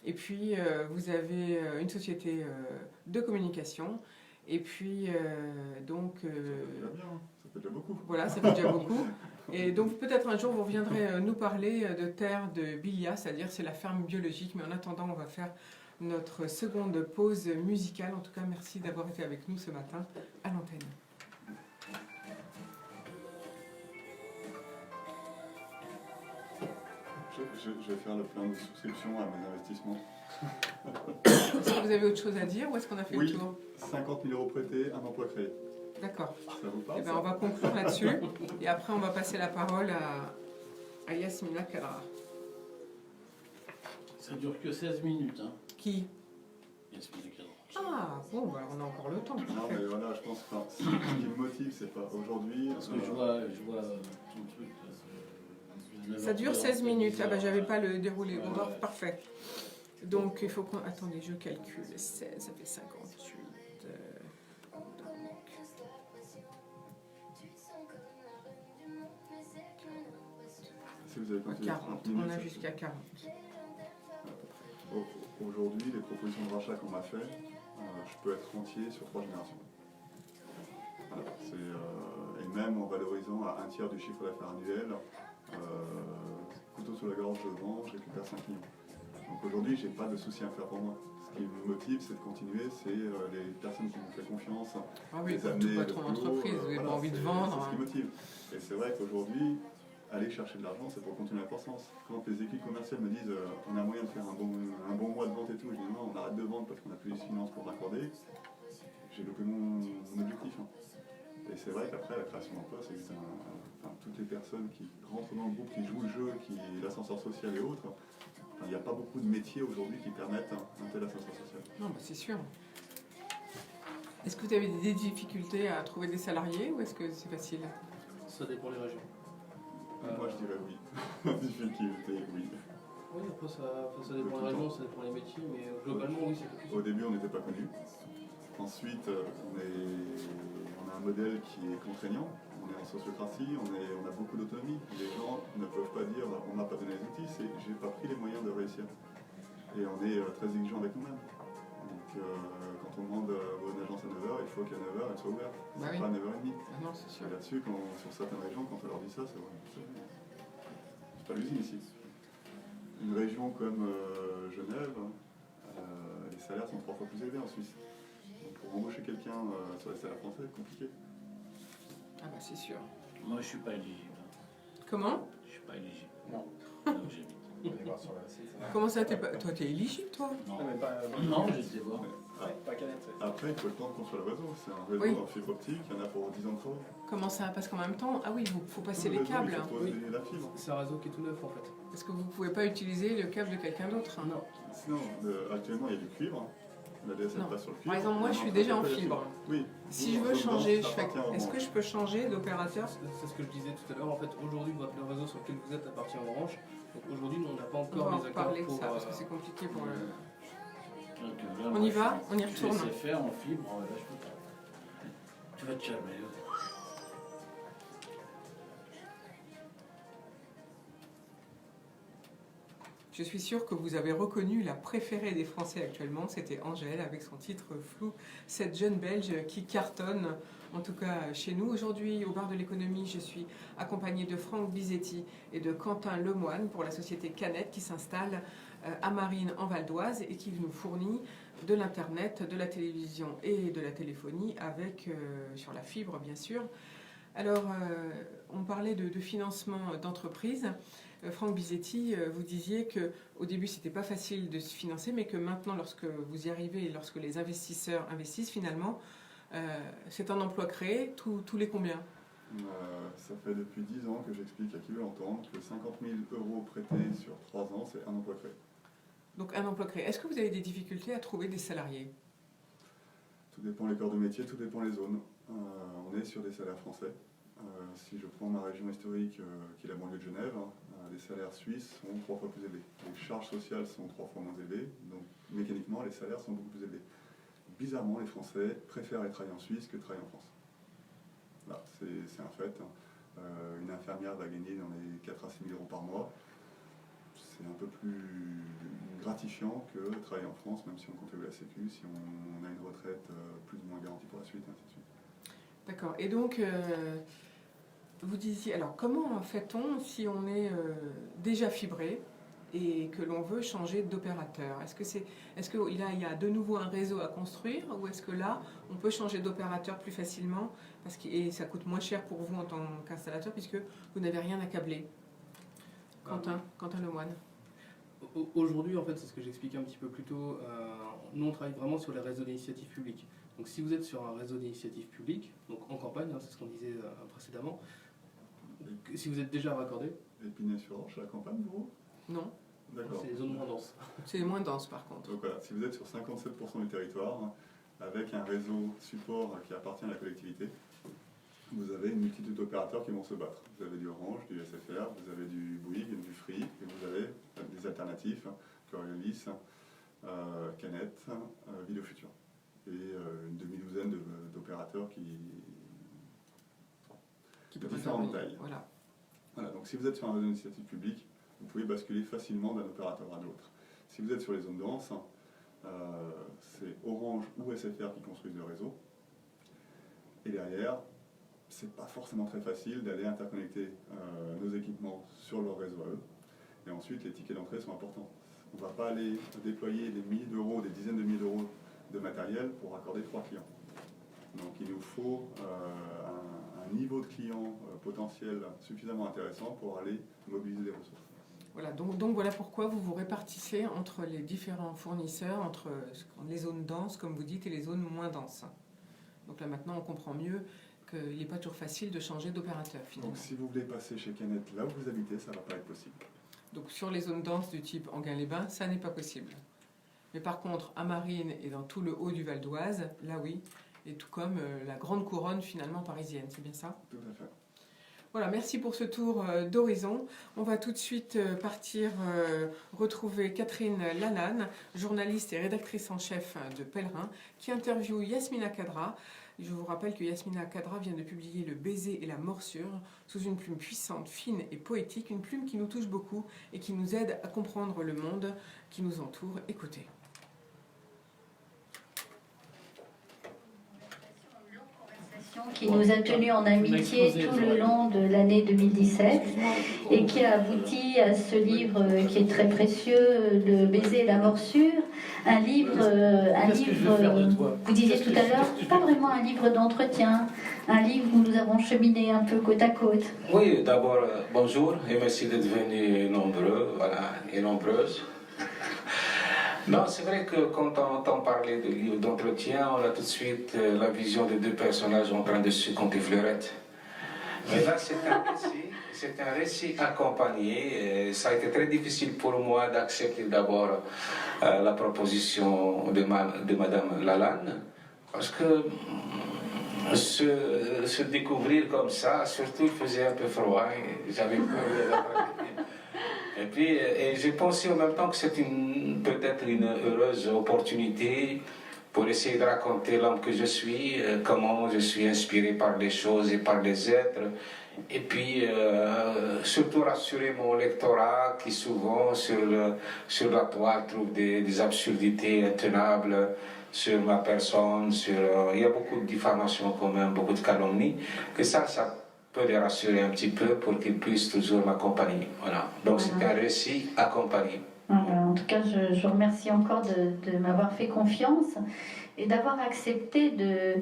Et puis vous avez une société de communication. Et puis donc... Ça fait déjà beaucoup. Voilà, ça fait déjà beaucoup. Et donc peut-être un jour vous reviendrez nous parler de terre de Bilia, c'est-à-dire c'est la ferme biologique. Mais en attendant, on va faire notre seconde pause musicale. En tout cas, merci d'avoir été avec nous ce matin à l'antenne. Je vais faire le plein de souscriptions à mes investissements. Est-ce que vous avez autre chose à dire ou est-ce qu'on a fait Oui. le tour? 50 000 euros prêtés, un emploi créé. D'accord. Ça vous parle Eh ben, ça on va conclure là-dessus. Et après, on va passer la parole à Yasmina Kadra. Ça dure que 16 minutes, hein, Qui Yasmina Kadra. Ah, bon, bah, on a encore le temps. Non, mais voilà, je pense que ce qui me motive, c'est pas aujourd'hui. Parce que je vois ton truc. Ça dure 16 minutes. Ah bah j'avais pas le déroulé. Bon, bah, parfait. Donc il faut qu'on... Attendez, je calcule. 16, ça fait 58. Donc... Si vous avez continué 40. 30 minutes, On a ça jusqu'à 40. Aujourd'hui, les propositions de rachat qu'on m'a fait, je peux être rentier sur 3 générations. Voilà, et même en valorisant à un tiers du chiffre d'affaires annuel, couteau sous la gorge, je vends, je récupère 5 millions. Donc aujourd'hui, j'ai pas de souci à faire pour moi. Ce qui me motive, c'est de continuer, c'est les personnes qui m'ont fait confiance. Ah oui, les comme amener tout patron le plus haut, d'entreprise, vous n'avez pas voilà, envie de c'est vendre. ce qui motive. Et c'est vrai qu'aujourd'hui, aller chercher de l'argent, c'est pour continuer la croissance. Quand les équipes commerciales me disent on a moyen de faire un bon mois de vente et tout, je dis non, on arrête de vendre parce qu'on n'a plus les finances pour raccorder, j'ai loupé mon objectif. Hein. Et c'est vrai qu'après, la création d'emploi, c'est juste toutes les personnes qui rentrent dans le groupe, qui jouent le jeu, l'ascenseur social et autres. Il n'y a pas beaucoup de métiers aujourd'hui qui permettent un tel ascenseur social. Non, bah, c'est sûr. Est-ce que vous avez des difficultés à trouver des salariés ou est-ce que c'est facile? Ça dépend des régions. Moi, je dirais oui. Difficulté, oui. Oui, après ça dépend des régions, ça dépend des métiers, mais globalement, oui, c'est compliqué. Au début, on n'était pas connus. Ensuite, on a un modèle qui est contraignant. On est en sociocratie, on a beaucoup d'autonomie. Les gens ne peuvent pas dire on m'a pas donné les outils, c'est j'ai pas pris les moyens de réussir. Et on est très exigeant avec nous-mêmes. Donc quand on demande à une agence à 9h, il faut qu'à 9h elle soit ouverte. Bah oui. Pas à 9h30. Ah non, c'est sûr. Et là-dessus, sur certaines régions, quand on leur dit ça, c'est pas l'usine ici. Une région comme Genève, les salaires sont 3 fois plus élevés en Suisse. Donc pour embaucher quelqu'un sur les salaires français, c'est compliqué. Ah bah c'est sûr. Moi, je suis pas éligible. Comment? Je suis pas éligible. Non. Là où j'habite. On va aller voir sur le site. Comment ça, t'es pas... Toi, t'es éligible, toi? Non, Non, mais pas. non, j'étais voir. Ouais, pas Canet. Après, il faut le temps de construire le réseau. C'est un réseau Oui. en fibre optique, il y en a pour 10 ans de travaux. Comment ça? Parce qu'en même temps, ah oui, il faut passer Tout le les réseau, câbles. Il faut poser la fibre. C'est un réseau qui est tout neuf en fait. Parce que vous pouvez pas utiliser le câble de quelqu'un d'autre. Hein. Non. Sinon, actuellement, il y a du cuivre. La DSL Non. passe sur le cuivre. Par exemple, moi, je suis déjà en fibre. Oui. Si je Vous, veux en zone changer, dense, ça appartient au est-ce que je peux changer d'opérateur? C'est ce que je disais tout à l'heure. En fait, aujourd'hui, le réseau sur lequel vous êtes appartient à Orange. Donc aujourd'hui, nous, on n'a pas On encore va en les accords reparler de pour. ça parce que c'est compliqué pour le. Donc, là, On moi, y va? On y Je retourne. sais faire en fibre, là, je peux pas. Tu vas te calmer. Je suis sûre que vous avez reconnu la préférée des Français actuellement, c'était Angèle avec son titre flou, cette jeune Belge qui cartonne, en tout cas chez nous. Aujourd'hui, au bar de l'économie, je suis accompagnée de Franck Bizetti et de Quentin Lemoine pour la société Canet qui s'installe à Marines en Val d'Oise et qui nous fournit de l'internet, de la télévision et de la téléphonie avec sur la fibre bien sûr. Alors, on parlait de financement d'entreprise. Franck Bizetti, vous disiez qu'au début, c'était pas facile de se financer, mais que maintenant, lorsque vous y arrivez et lorsque les investisseurs investissent, finalement, c'est un emploi créé tous les combien? Ça fait depuis 10 ans que j'explique à qui veut l'entendre que 50 000 € prêtés sur 3 ans, c'est un emploi créé. Donc, un emploi créé. Est-ce que vous avez des difficultés à trouver des salariés? Tout dépend les corps de métier, tout dépend les zones. On est sur des salaires français. Si je prends ma région historique, qui est la banlieue de Genève, les salaires suisses sont 3 fois plus élevés. Les charges sociales sont 3 fois moins élevées, donc mécaniquement, les salaires sont beaucoup plus élevés. Bizarrement, les Français préfèrent aller travailler en Suisse que travailler en France. Là, c'est un fait. Une infirmière va gagner dans les 4 à 6 000 € par mois. C'est un peu plus gratifiant que travailler en France, même si on contribue à la Sécu, si on a une retraite plus ou moins garantie pour la suite, ainsi de suite. D'accord. Et donc, vous disiez, alors comment fait-on si on est déjà fibré et que l'on veut changer d'opérateur? Est-ce qu'il y a de nouveau un réseau à construire ou est-ce que là, on peut changer d'opérateur plus facilement et ça coûte moins cher pour vous en tant qu'installateur puisque vous n'avez rien à câbler? Quentin Lemoine. Aujourd'hui, en fait, c'est ce que j'expliquais un petit peu plus tôt. Nous, on travaille vraiment sur les réseaux d'initiative publique. Donc, si vous êtes sur un réseau d'initiative publique, donc en campagne, hein, c'est ce qu'on disait précédemment, si vous êtes déjà raccordé. Épinay-sur-Orge, à la campagne, vous? Non. D'accord. C'est les zones moins denses. C'est moins dense par contre. Donc voilà, si vous êtes sur 57% du territoire, avec un réseau support qui appartient à la collectivité, vous avez une multitude d'opérateurs qui vont se battre. Vous avez du Orange, du SFR, vous avez du Bouygues, du Free, et vous avez des alternatifs, Coriolis, Canet, Vidéo Futur. Et une demi-douzaine d'opérateurs Qui de peuvent différentes intervenir. tailles. Voilà. Voilà, donc si vous êtes sur un réseau d'initiative publique, vous pouvez basculer facilement d'un opérateur à l'autre. Si vous êtes sur les zones denses, c'est Orange ou SFR qui construisent le réseau. Et derrière, c'est pas forcément très facile d'aller interconnecter nos équipements sur leur réseau à eux. Et ensuite, les tickets d'entrée sont importants. On ne va pas aller déployer des milliers d'euros, des dizaines de milliers d'euros de matériel pour accorder 3 clients. Donc il nous faut un niveau de client potentiel suffisamment intéressant pour aller mobiliser des ressources. Voilà, donc voilà pourquoi vous vous répartissez entre les différents fournisseurs, entre les zones denses, comme vous dites, et les zones moins denses. Donc là maintenant, on comprend mieux qu'il n'est pas toujours facile de changer d'opérateur finalement. Donc si vous voulez passer chez Canet là où vous habitez, ça ne va pas être possible. Donc sur les zones denses du type Enghien-les-Bains, ça n'est pas possible. Mais par contre, à Marines et dans tout le haut du Val d'Oise, là oui, et tout comme la grande couronne finalement parisienne, c'est bien ça ? Tout à fait. Voilà, merci pour ce tour d'horizon. On va tout de suite partir retrouver Catherine Lanane, journaliste et rédactrice en chef de Pèlerin, qui interviewe Yasmina Khadra. Je vous rappelle que Yasmina Khadra vient de publier Le baiser et la morsure sous une plume puissante, fine et poétique, une plume qui nous touche beaucoup et qui nous aide à comprendre le monde qui nous entoure. Écoutez. Qui nous a tenus en amitié tout le long de l'année 2017 et qui a abouti à ce livre qui est très précieux, Le baiser et la morsure, un livre, vous disiez tout à l'heure, pas vraiment un livre d'entretien, un livre où nous avons cheminé un peu côte à côte. Oui, d'abord, bonjour et merci d'être venus nombreux et nombreuses. Non, c'est vrai que quand on entend parler de livre d'entretien, on a tout de suite la vision de deux personnages en train de se compter fleurettes. Mais là, c'est un récit accompagné. Et ça a été très difficile pour moi d'accepter d'abord la proposition de Madame Lalane, parce que se découvrir comme ça, surtout il faisait un peu froid, et j'avais peur. Et puis, j'ai pensé en même temps que c'est peut-être une heureuse opportunité pour essayer de raconter l'homme que je suis, comment je suis inspiré par les choses et par les êtres, et puis surtout rassurer mon lectorat qui souvent sur la toile trouve des absurdités intenables sur ma personne, il y a beaucoup de diffamation quand même, beaucoup de calomnies, que ça peut les rassurer un petit peu pour qu'ils puissent toujours m'accompagner. Voilà. Donc c'est un récit accompagné. Voilà. En tout cas, je vous remercie encore de m'avoir fait confiance et d'avoir accepté de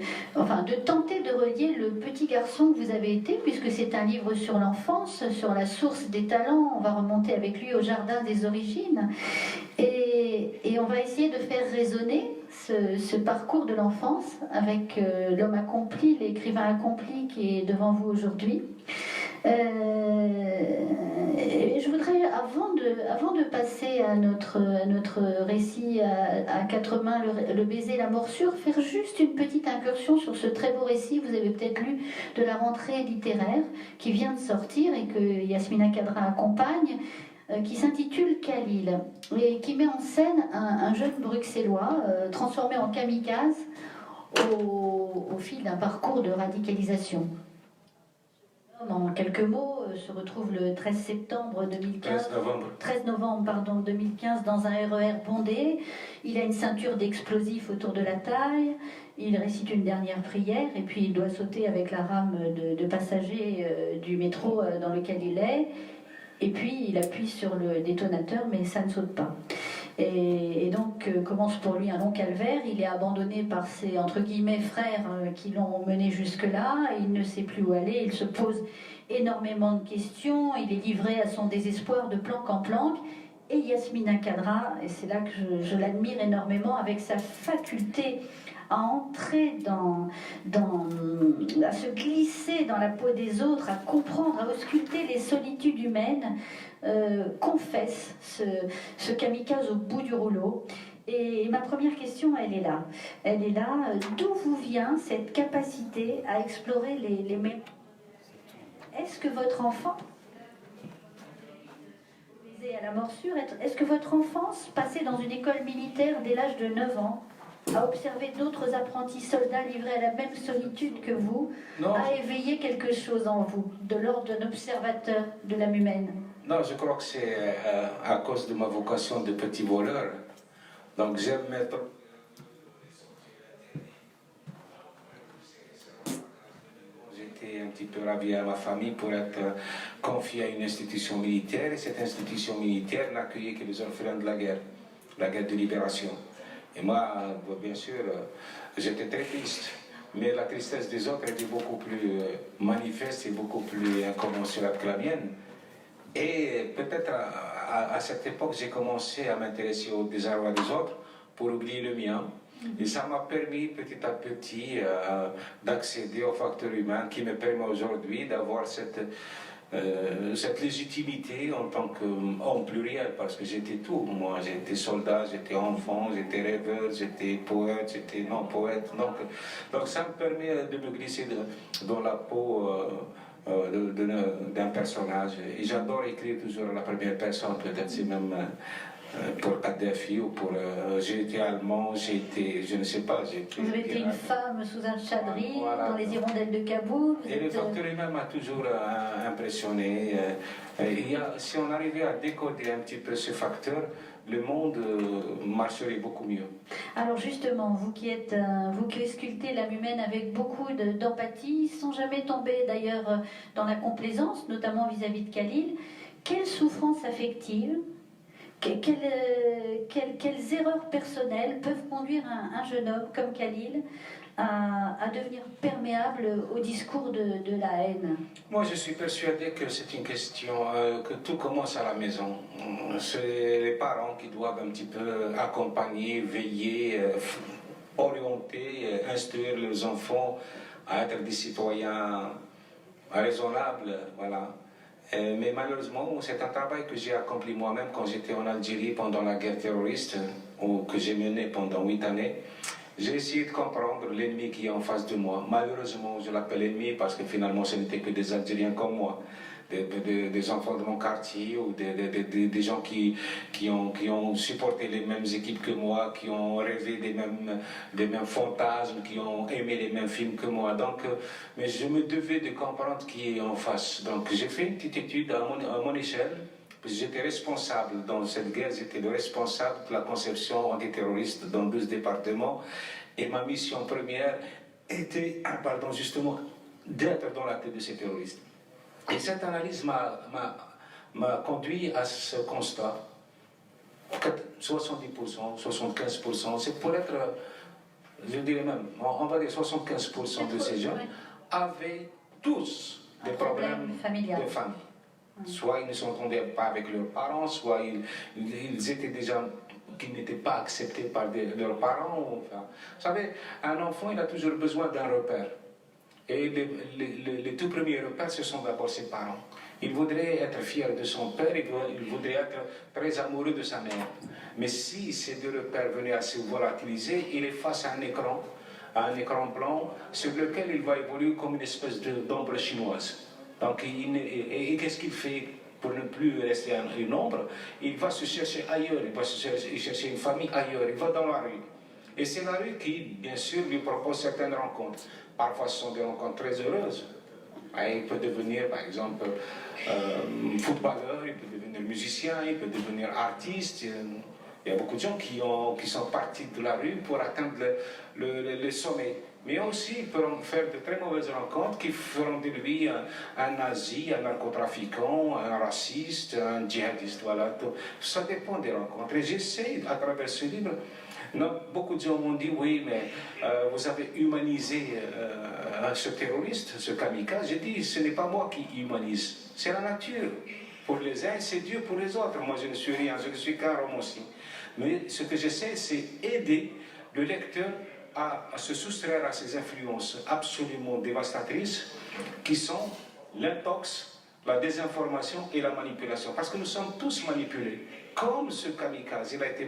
tenter de relier le petit garçon que vous avez été, puisque c'est un livre sur l'enfance, sur la source des talents. On va remonter avec lui au jardin des origines et on va essayer de faire résonner ce parcours de l'enfance avec l'homme accompli, l'écrivain accompli qui est devant vous aujourd'hui. Je voudrais, avant de passer à notre récit à quatre mains, le baiser, la morsure, faire juste une petite incursion sur ce très beau récit. Vous avez peut-être lu de la rentrée littéraire qui vient de sortir et que Yasmina Khadra accompagne, qui s'intitule Khalil et qui met en scène un jeune bruxellois transformé en kamikaze au fil d'un parcours de radicalisation. En quelques mots, se retrouve le 13 septembre 2015, 13 novembre 2015 dans un RER bondé. Il a une ceinture d'explosifs autour de la taille. Il récite une dernière prière et puis il doit sauter avec la rame de passagers du métro dans lequel il est. Et puis il appuie sur le détonateur, mais ça ne saute pas. Et donc commence pour lui un long calvaire. Il est abandonné par ses entre guillemets frères qui l'ont mené jusque-là. Il ne sait plus où aller. Il se pose énormément de questions. Il est livré à son désespoir de planque en planque. Et Yasmina Khadra, et c'est là que je l'admire énormément, avec sa faculté à entrer dans à se glisser dans la peau des autres, à comprendre, à ausculter les solitudes humaines, confesse ce kamikaze au bout du rouleau. Et ma première question, elle est là. Elle est là. D'où vous vient cette capacité à explorer les mémoires? Est-ce que votre enfant, à la morsure, est-ce que votre enfance, passée dans une école militaire dès l'âge de 9 ans, a observé d'autres apprentis soldats livrés à la même solitude que vous, a éveillé quelque chose en vous, de l'ordre d'un observateur de l'âme humaine? Non, je crois que c'est à cause de ma vocation de petit voleur. Donc j'aime mettre... J'étais un petit peu ravi à ma famille pour être confié à une institution militaire, et cette institution militaire n'accueillait que les orphelins de la guerre de libération. Et moi, bien sûr, j'étais très triste. Mais la tristesse des autres était beaucoup plus manifeste et beaucoup plus incommensurable que la mienne. Et peut-être à cette époque, j'ai commencé à m'intéresser au désarroi des autres pour oublier le mien. Et ça m'a permis petit à petit d'accéder au facteur humain qui me permet aujourd'hui d'avoir cette légitimité en tant qu'homme pluriel, parce que j'étais tout. Moi, j'étais soldat, j'étais enfant, j'étais rêveur, j'étais poète, j'étais non-poète. Donc ça me permet de me glisser dans la peau d'un personnage. Et j'adore écrire toujours à la première personne, peut-être c'est même pour Kadhafi ou pour... j'ai été allemand, j'ai été... je ne sais pas, j'ai été... Vous avez été une femme sous un chadri, voilà, dans les hirondelles de Kaboul. Et le facteur humain m'a toujours impressionné. Si on arrivait à décoder un petit peu ce facteur, le monde marcherait beaucoup mieux. Alors justement, vous qui auscultez l'âme humaine avec beaucoup d'empathie, sans jamais tomber d'ailleurs dans la complaisance, notamment vis-à-vis de Khalil, quelle souffrance affective, quelles erreurs personnelles peuvent conduire un jeune homme comme Khalil à devenir perméable au discours de la haine? Moi, je suis persuadé que c'est une question, que tout commence à la maison. C'est les parents qui doivent un petit peu accompagner, veiller, orienter, instruire leurs enfants à être des citoyens raisonnables, voilà. Mais malheureusement, c'est un travail que j'ai accompli moi-même quand j'étais en Algérie pendant la guerre terroriste, que j'ai menée pendant 8 années. J'ai essayé de comprendre l'ennemi qui est en face de moi. Malheureusement, je l'appelle ennemi parce que finalement, ce n'était que des Algériens comme moi. Des enfants de mon quartier ou des gens qui ont supporté les mêmes équipes que moi, qui ont rêvé des mêmes fantasmes, qui ont aimé les mêmes films que moi. Donc, mais je me devais de comprendre qui est en face. Donc j'ai fait une petite étude à mon échelle. J'étais responsable dans cette guerre, j'étais le responsable de la conception antiterroriste dans 12 départements. Et ma mission première était, justement, d'être dans la tête de ces terroristes. Et cette analyse m'a conduit à ce constat. 70%, 75%, c'est pour être, je dirais même, on va dire 75% de ces gens avaient tous des problèmes de famille. Soit ils ne s'entendaient pas avec leurs parents, soit ils étaient déjà qui n'étaient pas acceptés par leurs parents. Enfin, vous savez, un enfant, il a toujours besoin d'un repère. Et les tout premiers repères, ce sont d'abord ses parents. Il voudrait être fier de son père, il voudrait être très amoureux de sa mère. Mais si ces deux repères venaient à se volatiliser, il est face à un écran blanc sur lequel il va évoluer comme une espèce d'ombre chinoise. Donc, et qu'est-ce qu'il fait pour ne plus rester une ombre? Il va se chercher ailleurs, il va se chercher une famille ailleurs, il va dans la rue. Et c'est la rue qui, bien sûr, lui propose certaines rencontres. Parfois, ce sont des rencontres très heureuses. Il peut devenir, par exemple, footballeur, il peut devenir musicien, il peut devenir artiste. Il y a beaucoup de gens qui sont partis de la rue pour atteindre le sommet. Mais aussi, ils pourront faire de très mauvaises rencontres qui feront de lui un nazi, un narcotrafiquant, un raciste, un djihadiste. Voilà. Ça dépend des rencontres. Et j'essaie, à travers ce livre, beaucoup de gens m'ont dit, oui, mais vous avez humanisé ce terroriste, ce kamikaze. J'ai dit, ce n'est pas moi qui humanise, c'est la nature. Pour les uns, c'est Dieu pour les autres. Moi, je ne suis rien, je ne suis qu'un romancier. Mais ce que j'essaie, c'est aider le lecteur à se soustraire à ces influences absolument dévastatrices qui sont l'intox, la désinformation et la manipulation. Parce que nous sommes tous manipulés. Comme ce kamikaze, il a été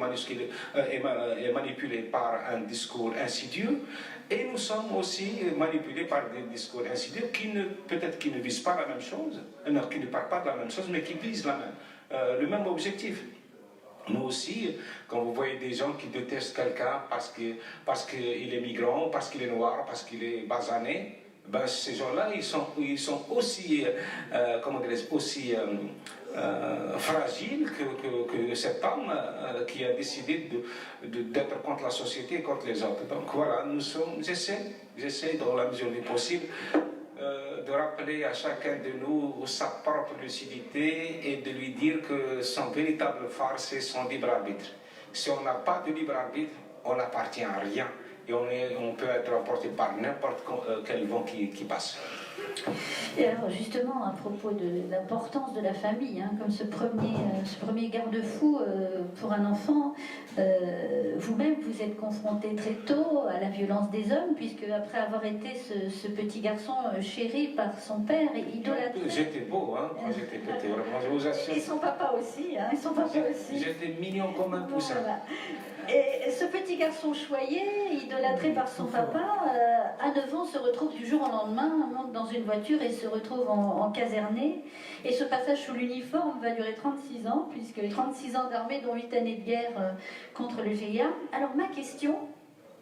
manipulé par un discours insidieux, et nous sommes aussi manipulés par des discours insidieux peut-être qui ne visent pas la même chose, qui ne parlent pas de la même chose, mais qui visent le même objectif. Nous aussi, quand vous voyez des gens qui détestent quelqu'un parce qu'il est migrant, parce qu'il est noir, parce qu'il est basané, ben ces gens-là, ils sont aussi, aussi fragiles que cet homme qui a décidé d'être contre la société et contre les autres. Donc voilà, j'essaie dans la mesure du possible de rappeler à chacun de nous sa propre lucidité et de lui dire que son véritable phare, c'est son libre arbitre. Si on n'a pas de libre arbitre, on n'appartient à rien. Et on peut être emporté par n'importe quel vent qui passe. Et alors justement, à propos de l'importance de la famille, comme ce premier garde-fou pour un enfant, vous-même vous êtes confronté très tôt à la violence des hommes, puisque après avoir été ce petit garçon chéri par son père et idolâtré... J'étais beau quand j'étais petit, vraiment, je vous assure. Et son papa aussi, J'étais mignon comme un poussin. Voilà. Et ce petit garçon choyé, idolâtré par son papa, à 9 ans se retrouve du jour au lendemain, monte dans une voiture et se retrouve en caserné. Et ce passage sous l'uniforme va durer 36 ans, puisque 36 ans d'armée, dont 8 années de guerre contre le GIA. Alors ma question,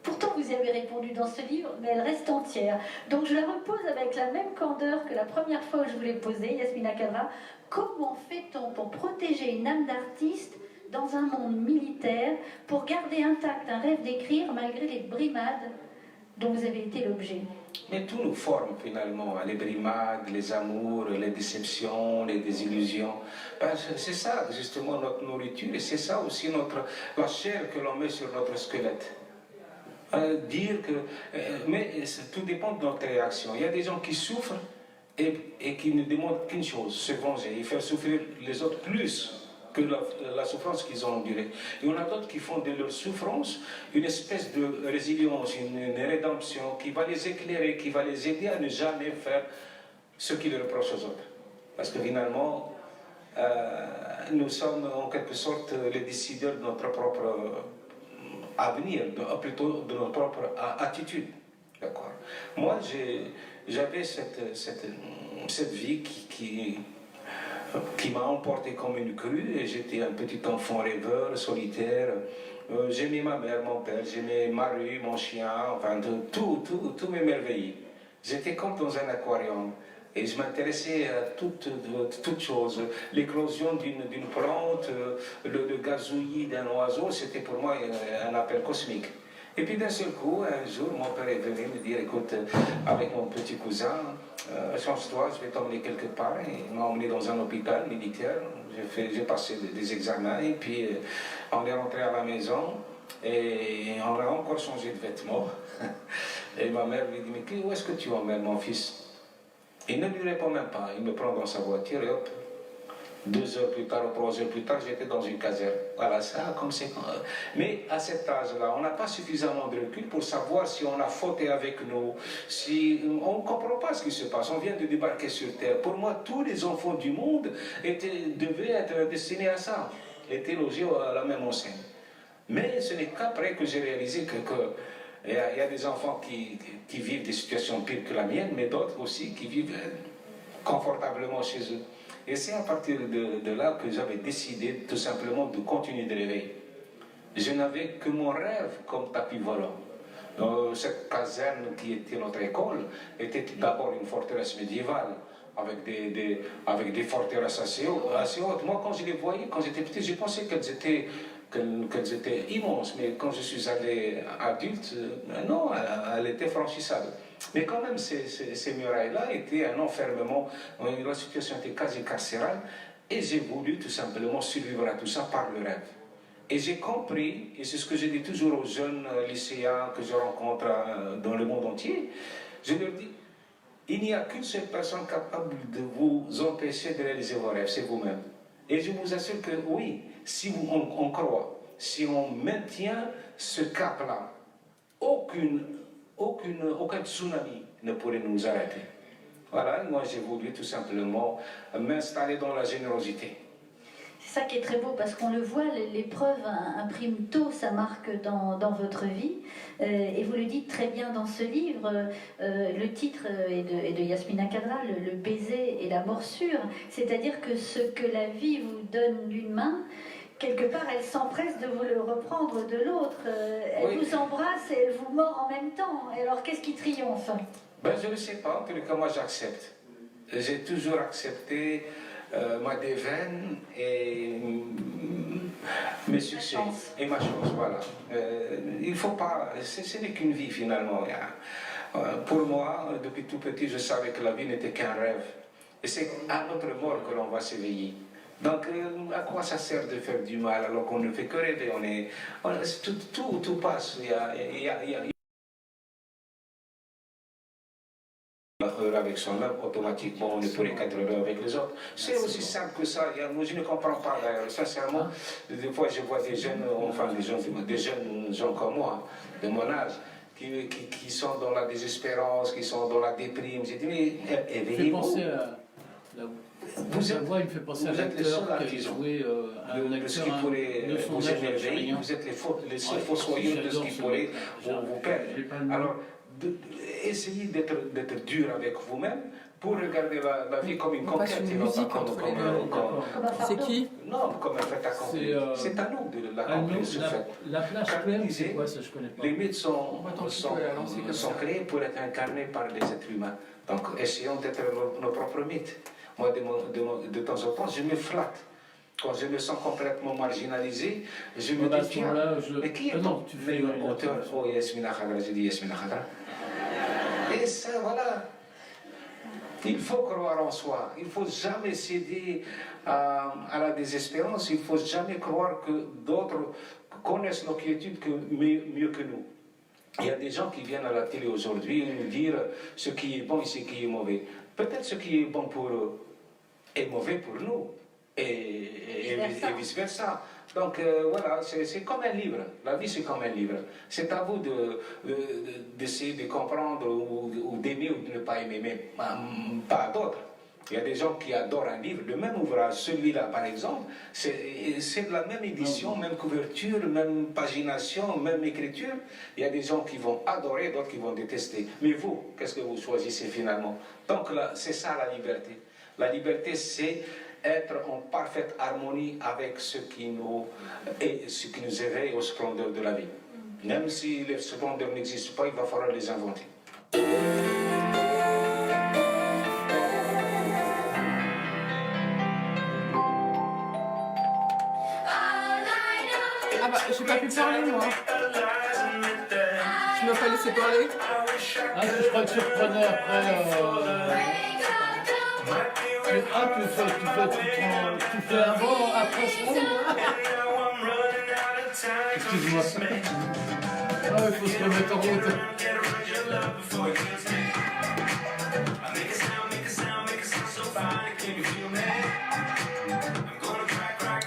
pourtant vous y avez répondu dans ce livre, mais elle reste entière. Donc je la repose avec la même candeur que la première fois où je vous l'ai posée, Yasmina Kadra. Comment fait-on pour protéger une âme d'artiste dans un monde militaire, pour garder intact un rêve d'écrire malgré les brimades dont vous avez été l'objet? Mais tout nous forme finalement, les brimades, les amours, les déceptions, les désillusions. C'est ça justement notre nourriture, et c'est ça aussi la chair que l'on met sur notre squelette. Mais tout dépend de notre réaction. Il y a des gens qui souffrent et qui ne demandent qu'une chose, se venger, et faire souffrir les autres plus que la souffrance qu'ils ont endurée. Et on a d'autres qui font de leur souffrance une espèce de résilience, une rédemption qui va les éclairer, qui va les aider à ne jamais faire ce qu'ils reprochent aux autres. Parce que finalement, nous sommes en quelque sorte les décideurs de notre propre avenir, plutôt de notre propre attitude. D'accord. Moi, j'avais cette vie qui m'a emporté comme une crue, et j'étais un petit enfant rêveur, solitaire. J'aimais ma mère, mon père, j'aimais ma rue, mon chien, enfin tout m'émerveillait. J'étais comme dans un aquarium et je m'intéressais à toutes choses. L'éclosion d'une plante, le gazouillis d'un oiseau, c'était pour moi un appel cosmique. Et puis d'un seul coup, un jour, mon père est venu me dire, écoute, avec mon petit cousin, change-toi, je vais t'emmener quelque part. Et il m'a emmené dans un hôpital militaire. J'ai passé des examens et puis on est rentré à la maison et on a encore changé de vêtements. Et ma mère lui dit, mais où est-ce que tu emmènes mon fils? Il ne lui répond même pas. Il me prend dans sa voiture et hop, 2 heures plus tard ou 3 heures plus tard, j'étais dans une caserne. Voilà, ça, comme c'est... Mais à cet âge-là, on n'a pas suffisamment de recul pour savoir si on a fauté avec nous, si on ne comprend pas ce qui se passe. On vient de débarquer sur Terre. Pour moi, tous les enfants du monde devaient être destinés à ça, étaient logés à la même enseigne. Mais ce n'est qu'après que j'ai réalisé qu'il y a des enfants qui vivent des situations pires que la mienne, mais d'autres aussi qui vivent confortablement chez eux. Et c'est à partir de là que j'avais décidé tout simplement de continuer de rêver. Je n'avais que mon rêve comme tapis volant. Cette caserne qui était notre école était d'abord une forteresse médiévale avec des forteresses assez hautes. Moi, quand je les voyais, quand j'étais petit, je pensais qu'elles étaient immenses. Mais quand je suis allé adulte, non, elles étaient franchissables. Mais quand même, ces murailles-là étaient un enfermement, la situation était quasi carcérale, et j'ai voulu tout simplement survivre à tout ça par le rêve. Et j'ai compris, et c'est ce que je dis toujours aux jeunes lycéens que je rencontre dans le monde entier, je leur dis, il n'y a qu'une seule personne capable de vous empêcher de réaliser vos rêves, c'est vous-même. Et je vous assure que oui, si on croit, si on maintient ce cap-là, aucun tsunami ne pourrait nous arrêter. Voilà, moi j'ai voulu tout simplement m'installer dans la générosité. C'est ça qui est très beau parce qu'on le voit, l'épreuve imprime tôt sa marque dans votre vie. Et vous le dites très bien dans ce livre. Le titre est de Yasmina Khadra, le baiser et la morsure. C'est-à-dire que ce que la vie vous donne d'une main, quelque part, elle s'empresse de vous le reprendre de l'autre. Elle vous embrasse et elle vous mord en même temps. Et alors, qu'est-ce qui triomphe? Ben, je ne sais pas, en tout cas, moi j'accepte. J'ai toujours accepté ma déveine et mes succès et ma chance, voilà. Il faut pas, ce n'est qu'une vie finalement. Pour moi, depuis tout petit, je savais que la vie n'était qu'un rêve. Et c'est à notre mort que l'on va s'éveiller. Donc, à quoi ça sert de faire du mal alors qu'on ne fait que rêver? Tout passe. Il y a heure avec son œuvre, automatiquement on ne pourrait qu'être heureux avec les autres. C'est aussi simple que ça. Je ne comprends pas d'ailleurs. Sincèrement, des fois je vois des jeunes, enfin des jeunes gens comme moi, de mon âge, qui sont dans la désespérance, qui sont dans la déprime. J'ai dit, mais éveillez-vous. Vous êtes, voix, il me fait penser à l'acteur qui a joué un acteur de son âge algérien. Vous êtes les seuls fossoyeurs de ce qui pourrait vous perdre. Alors, essayez d'être dur avec vous-même pour regarder la vie comme une conquête. C'est qui? Non, comme un fait accompli. C'est à nous de l'accomplir, ce fait. La plage claire, c'est quoi ça? Je connais pas. Les mythes sont créés pour être incarnés par les êtres humains. Donc, essayons d'être nos propres mythes. Moi, de temps en temps, je me flatte. Quand je me sens complètement marginalisé, je me dis, tiens, mais qui est l'auteur? Oh, Yasmina Khadra, j'ai dit Yasmina Khadra. Et ça, voilà. Il faut croire en soi. Il ne faut jamais céder à la désespérance. Il ne faut jamais croire que d'autres connaissent nos quiétudes mieux que nous. Il y a des gens qui viennent à la télé aujourd'hui nous dire ce qui est bon et ce qui est mauvais. Peut-être ce qui est bon pour eux est mauvais pour nous. Et vice-versa. Donc voilà, c'est comme un livre. La vie, c'est comme un livre. C'est à vous d'essayer de comprendre ou d'aimer ou de ne pas aimer, mais pas d'autres. Il y a des gens qui adorent un livre, le même ouvrage, celui-là par exemple, c'est de la même édition, même couverture, même pagination, même écriture. Il y a des gens qui vont adorer, d'autres qui vont détester. Mais vous, qu'est-ce que vous choisissez finalement? Donc c'est ça la liberté. La liberté, c'est être en parfaite harmonie avec ce qui nous éveille aux splendeurs de la vie. Même si les splendeurs n'existent pas, il va falloir les inventer. Ah bah, j'ai pas pu parler, moi. Tu m'as pas laissé parler? Ah, je crois que tu reprenais après... tu fais avant, après ce moment. Excuse-moi. Ah, il faut se remettre en route.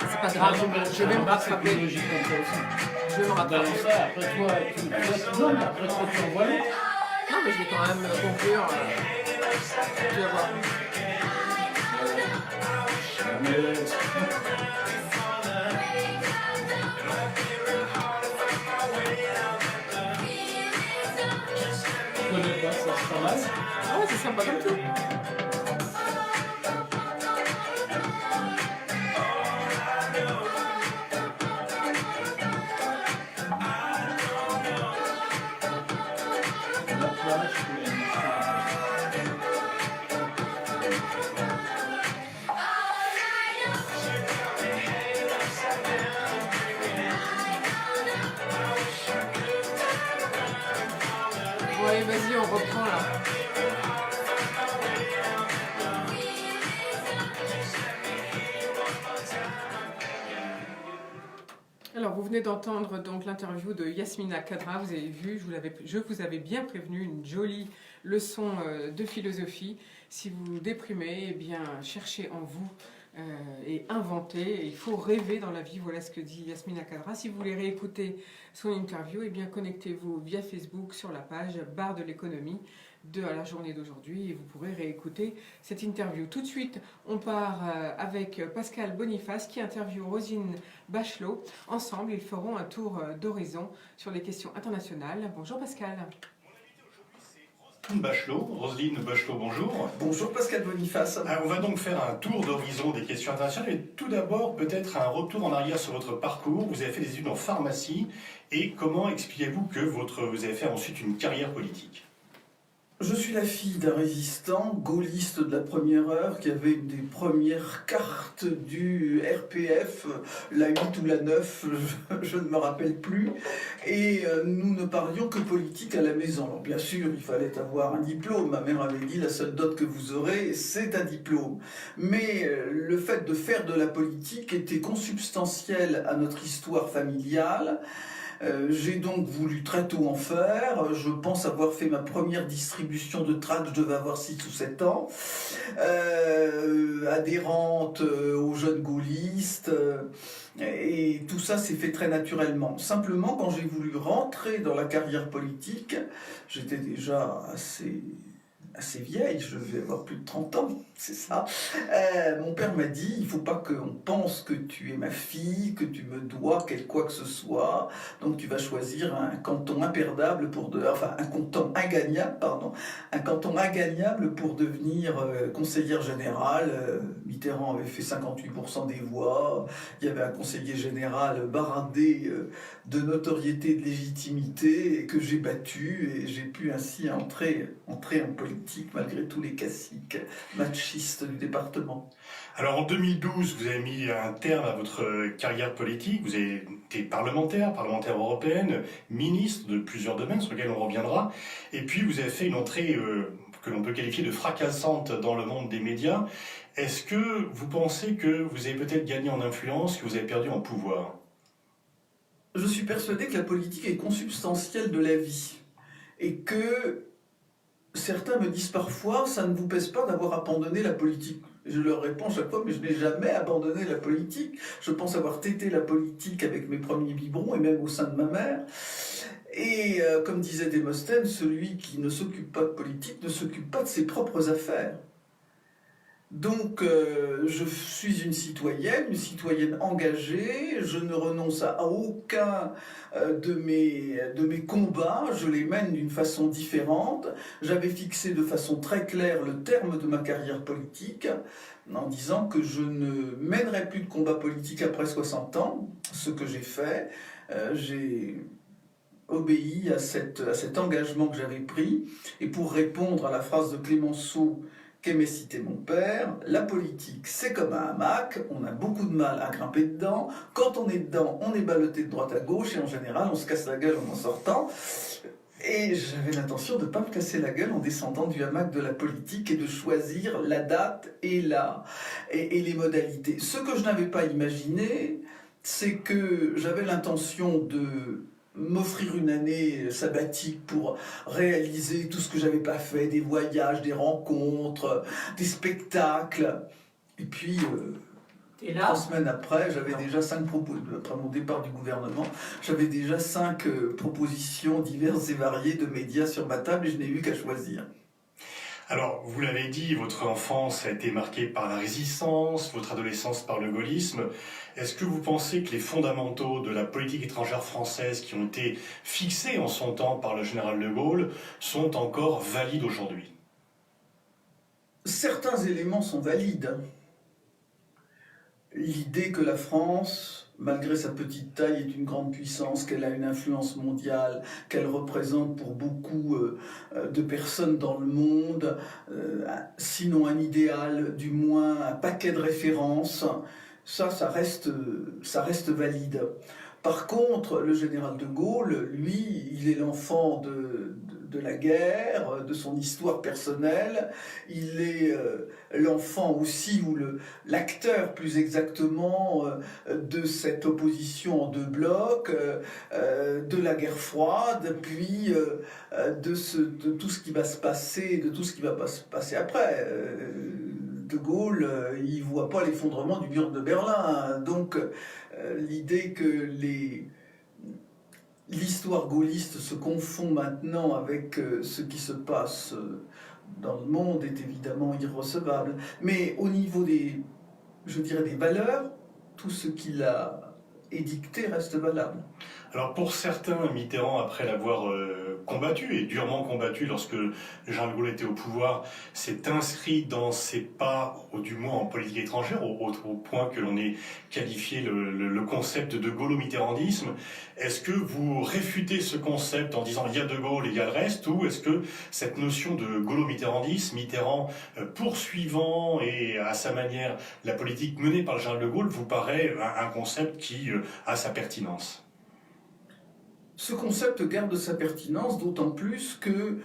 C'est pas grave, je vais me rattraper. Je vais me rattraper. Après toi, non, mais après toi, tu envoies l'autre. Non, mais je vais quand même conclure. Tu vas voir. Je connais pas, ça se pas mal. Ah ouais, c'est sympa comme tout. Ouais, vas-y, on reprend là. Alors, vous venez d'entendre donc l'interview de Yasmina Khadra. Vous avez vu, je vous avais bien prévenu, une jolie leçon de philosophie. Si vous déprimez, eh bien, cherchez en vous et inventer. Il faut rêver dans la vie. Voilà ce que dit Yasmina Kadra. Si vous voulez réécouter son interview, eh bien connectez-vous via Facebook sur la page Bar de l'économie à la journée d'aujourd'hui et vous pourrez réécouter cette interview. Tout de suite, on part avec Pascal Boniface qui interviewe Roselyne Bachelot. Ensemble, ils feront un tour d'horizon sur les questions internationales. Bonjour Pascal. Roselyne Bachelot, bonjour. Bonjour Pascal Boniface. On va donc faire un tour d'horizon des questions internationales, mais tout d'abord peut-être un retour en arrière sur votre parcours. Vous avez fait des études en pharmacie et comment expliquez-vous que vous avez fait ensuite une carrière politique ? Je suis la fille d'un résistant gaulliste de la première heure qui avait une des premières cartes du RPF, la 8 ou la 9, je ne me rappelle plus. Et nous ne parlions que politique à la maison. Alors bien sûr, il fallait avoir un diplôme. Ma mère avait dit, la seule dot que vous aurez, c'est un diplôme. Mais le fait de faire de la politique était consubstantiel à notre histoire familiale. J'ai donc voulu très tôt en faire. Je pense avoir fait ma première distribution de tracts, je devais avoir 6 ou 7 ans. Adhérente aux jeunes gaullistes. Et tout ça s'est fait très naturellement. Simplement, quand j'ai voulu rentrer dans la carrière politique, j'étais déjà assez vieille, je vais avoir plus de 30 ans, c'est ça. Mon père m'a dit, il ne faut pas qu'on pense que tu es ma fille, que tu me dois quoi que ce soit, donc tu vas choisir un canton imperdable un canton ingagnable, un canton ingagnable pour devenir conseillère générale. Mitterrand avait fait 58% des voix, il y avait un conseiller général baradé de notoriété et de légitimité que j'ai battu et j'ai pu ainsi entrer en politique malgré tous les classiques machistes du département. Alors en 2012, vous avez mis un terme à votre carrière politique, vous avez été parlementaire européenne, ministre de plusieurs domaines sur lesquels on reviendra, et puis vous avez fait une entrée que l'on peut qualifier de fracassante dans le monde des médias. Est-ce que vous pensez que vous avez peut-être gagné en influence, que vous avez perdu en pouvoir ? Je suis persuadé que la politique est consubstantielle de la vie et que certains me disent parfois, ça ne vous pèse pas d'avoir abandonné la politique. Je leur réponds chaque fois, mais je n'ai jamais abandonné la politique. Je pense avoir tété la politique avec mes premiers biberons et même au sein de ma mère. Et comme disait Démosthène, celui qui ne s'occupe pas de politique ne s'occupe pas de ses propres affaires. Donc, je suis une citoyenne engagée, je ne renonce à aucun de mes combats, je les mène d'une façon différente. J'avais fixé de façon très claire le terme de ma carrière politique en disant que je ne mènerai plus de combat politique après 60 ans, ce que j'ai fait. J'ai obéi à cet engagement que j'avais pris. Et pour répondre à la phrase de Clémenceau, qu'aimait citer mon père, la politique c'est comme un hamac, on a beaucoup de mal à grimper dedans, quand on est dedans on est ballotté de droite à gauche et en général on se casse la gueule en sortant. Et j'avais l'intention de ne pas me casser la gueule en descendant du hamac de la politique et de choisir la date et les modalités. Ce que je n'avais pas imaginé, c'est que j'avais l'intention de m'offrir une année sabbatique pour réaliser tout ce que j'avais pas fait, des voyages, des rencontres, des spectacles. Et puis, 3 semaines après, j'avais déjà 5 propositions, après mon départ du gouvernement, j'avais déjà 5 propositions diverses et variées de médias sur ma table et je n'ai eu qu'à choisir. Alors, vous l'avez dit, votre enfance a été marquée par la résistance, votre adolescence par le gaullisme. Est-ce que vous pensez que les fondamentaux de la politique étrangère française qui ont été fixés en son temps par le général de Gaulle sont encore valides aujourd'hui ? Certains éléments sont valides. L'idée que la France, malgré sa petite taille, est une grande puissance, qu'elle a une influence mondiale, qu'elle représente pour beaucoup de personnes dans le monde, sinon un idéal, du moins un paquet de références, ça reste valide. Par contre, le général de Gaulle, lui, il est l'enfant de la guerre, de son histoire personnelle. Il est l'enfant aussi, ou l'acteur plus exactement, de cette opposition en 2 blocs, de la guerre froide, puis de tout ce qui va se passer, de tout ce qui va pas se passer après. De Gaulle, il ne voit pas l'effondrement du mur de Berlin. Donc l'idée que l'histoire gaulliste se confond maintenant avec ce qui se passe dans le monde est évidemment irrecevable. Mais au niveau des valeurs, tout ce qu'il a édicté reste valable. Alors pour certains, Mitterrand, après l'avoir combattu, et durement combattu lorsque Jean de Gaulle était au pouvoir, s'est inscrit dans ses pas, ou du moins en politique étrangère, au point que l'on ait qualifié le concept de gaulo-mitterrandisme. Est-ce que vous réfutez ce concept en disant il y a De Gaulle, il y a le reste, ou est-ce que cette notion de gaulo-mitterrandisme, Mitterrand poursuivant et à sa manière la politique menée par le général de Gaulle, vous paraît un concept qui a sa pertinence ? Ce concept garde sa pertinence, d'autant plus que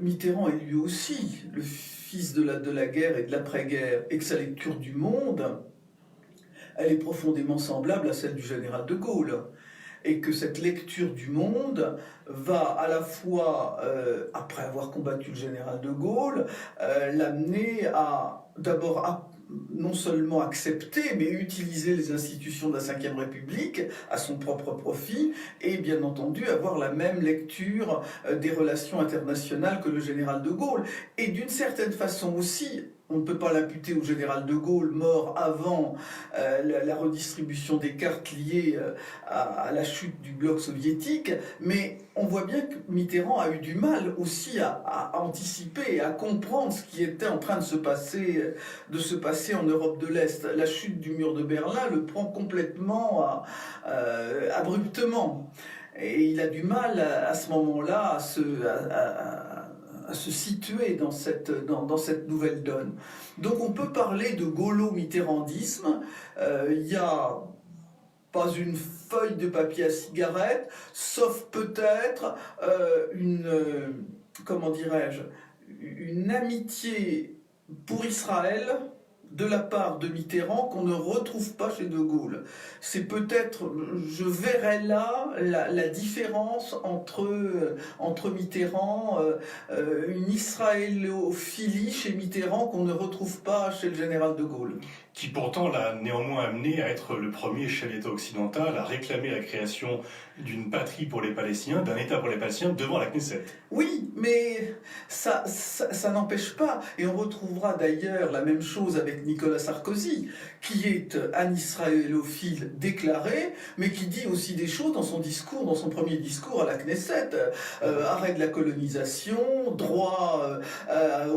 Mitterrand est lui aussi le fils de la guerre et de l'après-guerre, et que sa lecture du monde, elle est profondément semblable à celle du général de Gaulle. Et que cette lecture du monde va à la fois, après avoir combattu le général de Gaulle, l'amener à d'abord non seulement accepter, mais utiliser les institutions de la Ve République à son propre profit, et bien entendu avoir la même lecture des relations internationales que le général de Gaulle. Et d'une certaine façon aussi, on ne peut pas l'imputer au général de Gaulle, mort avant la redistribution des cartes liées à la chute du bloc soviétique, mais on voit bien que Mitterrand a eu du mal aussi à anticiper et à comprendre ce qui était en train de se passer en Europe de l'Est. La chute du mur de Berlin le prend complètement abruptement. Et il a du mal à ce moment-là à se situer dans cette nouvelle donne. Donc on peut parler de gaulo-mitterrandisme. Il n'y a pas une feuille de papier à cigarette, sauf peut-être une amitié pour Israël de la part de Mitterrand qu'on ne retrouve pas chez De Gaulle. C'est peut-être, je verrais là la différence entre Mitterrand, une israélophilie chez Mitterrand qu'on ne retrouve pas chez le général de Gaulle. Qui pourtant l'a néanmoins amené à être le premier chef d'État occidental à réclamer la création d'une patrie pour les Palestiniens, d'un État pour les Palestiniens devant la Knesset. Oui, mais ça n'empêche pas, et on retrouvera d'ailleurs la même chose avec Nicolas Sarkozy, qui est un israélophile déclaré, mais qui dit aussi des choses dans son premier discours à la Knesset. Arrêt de la colonisation, droit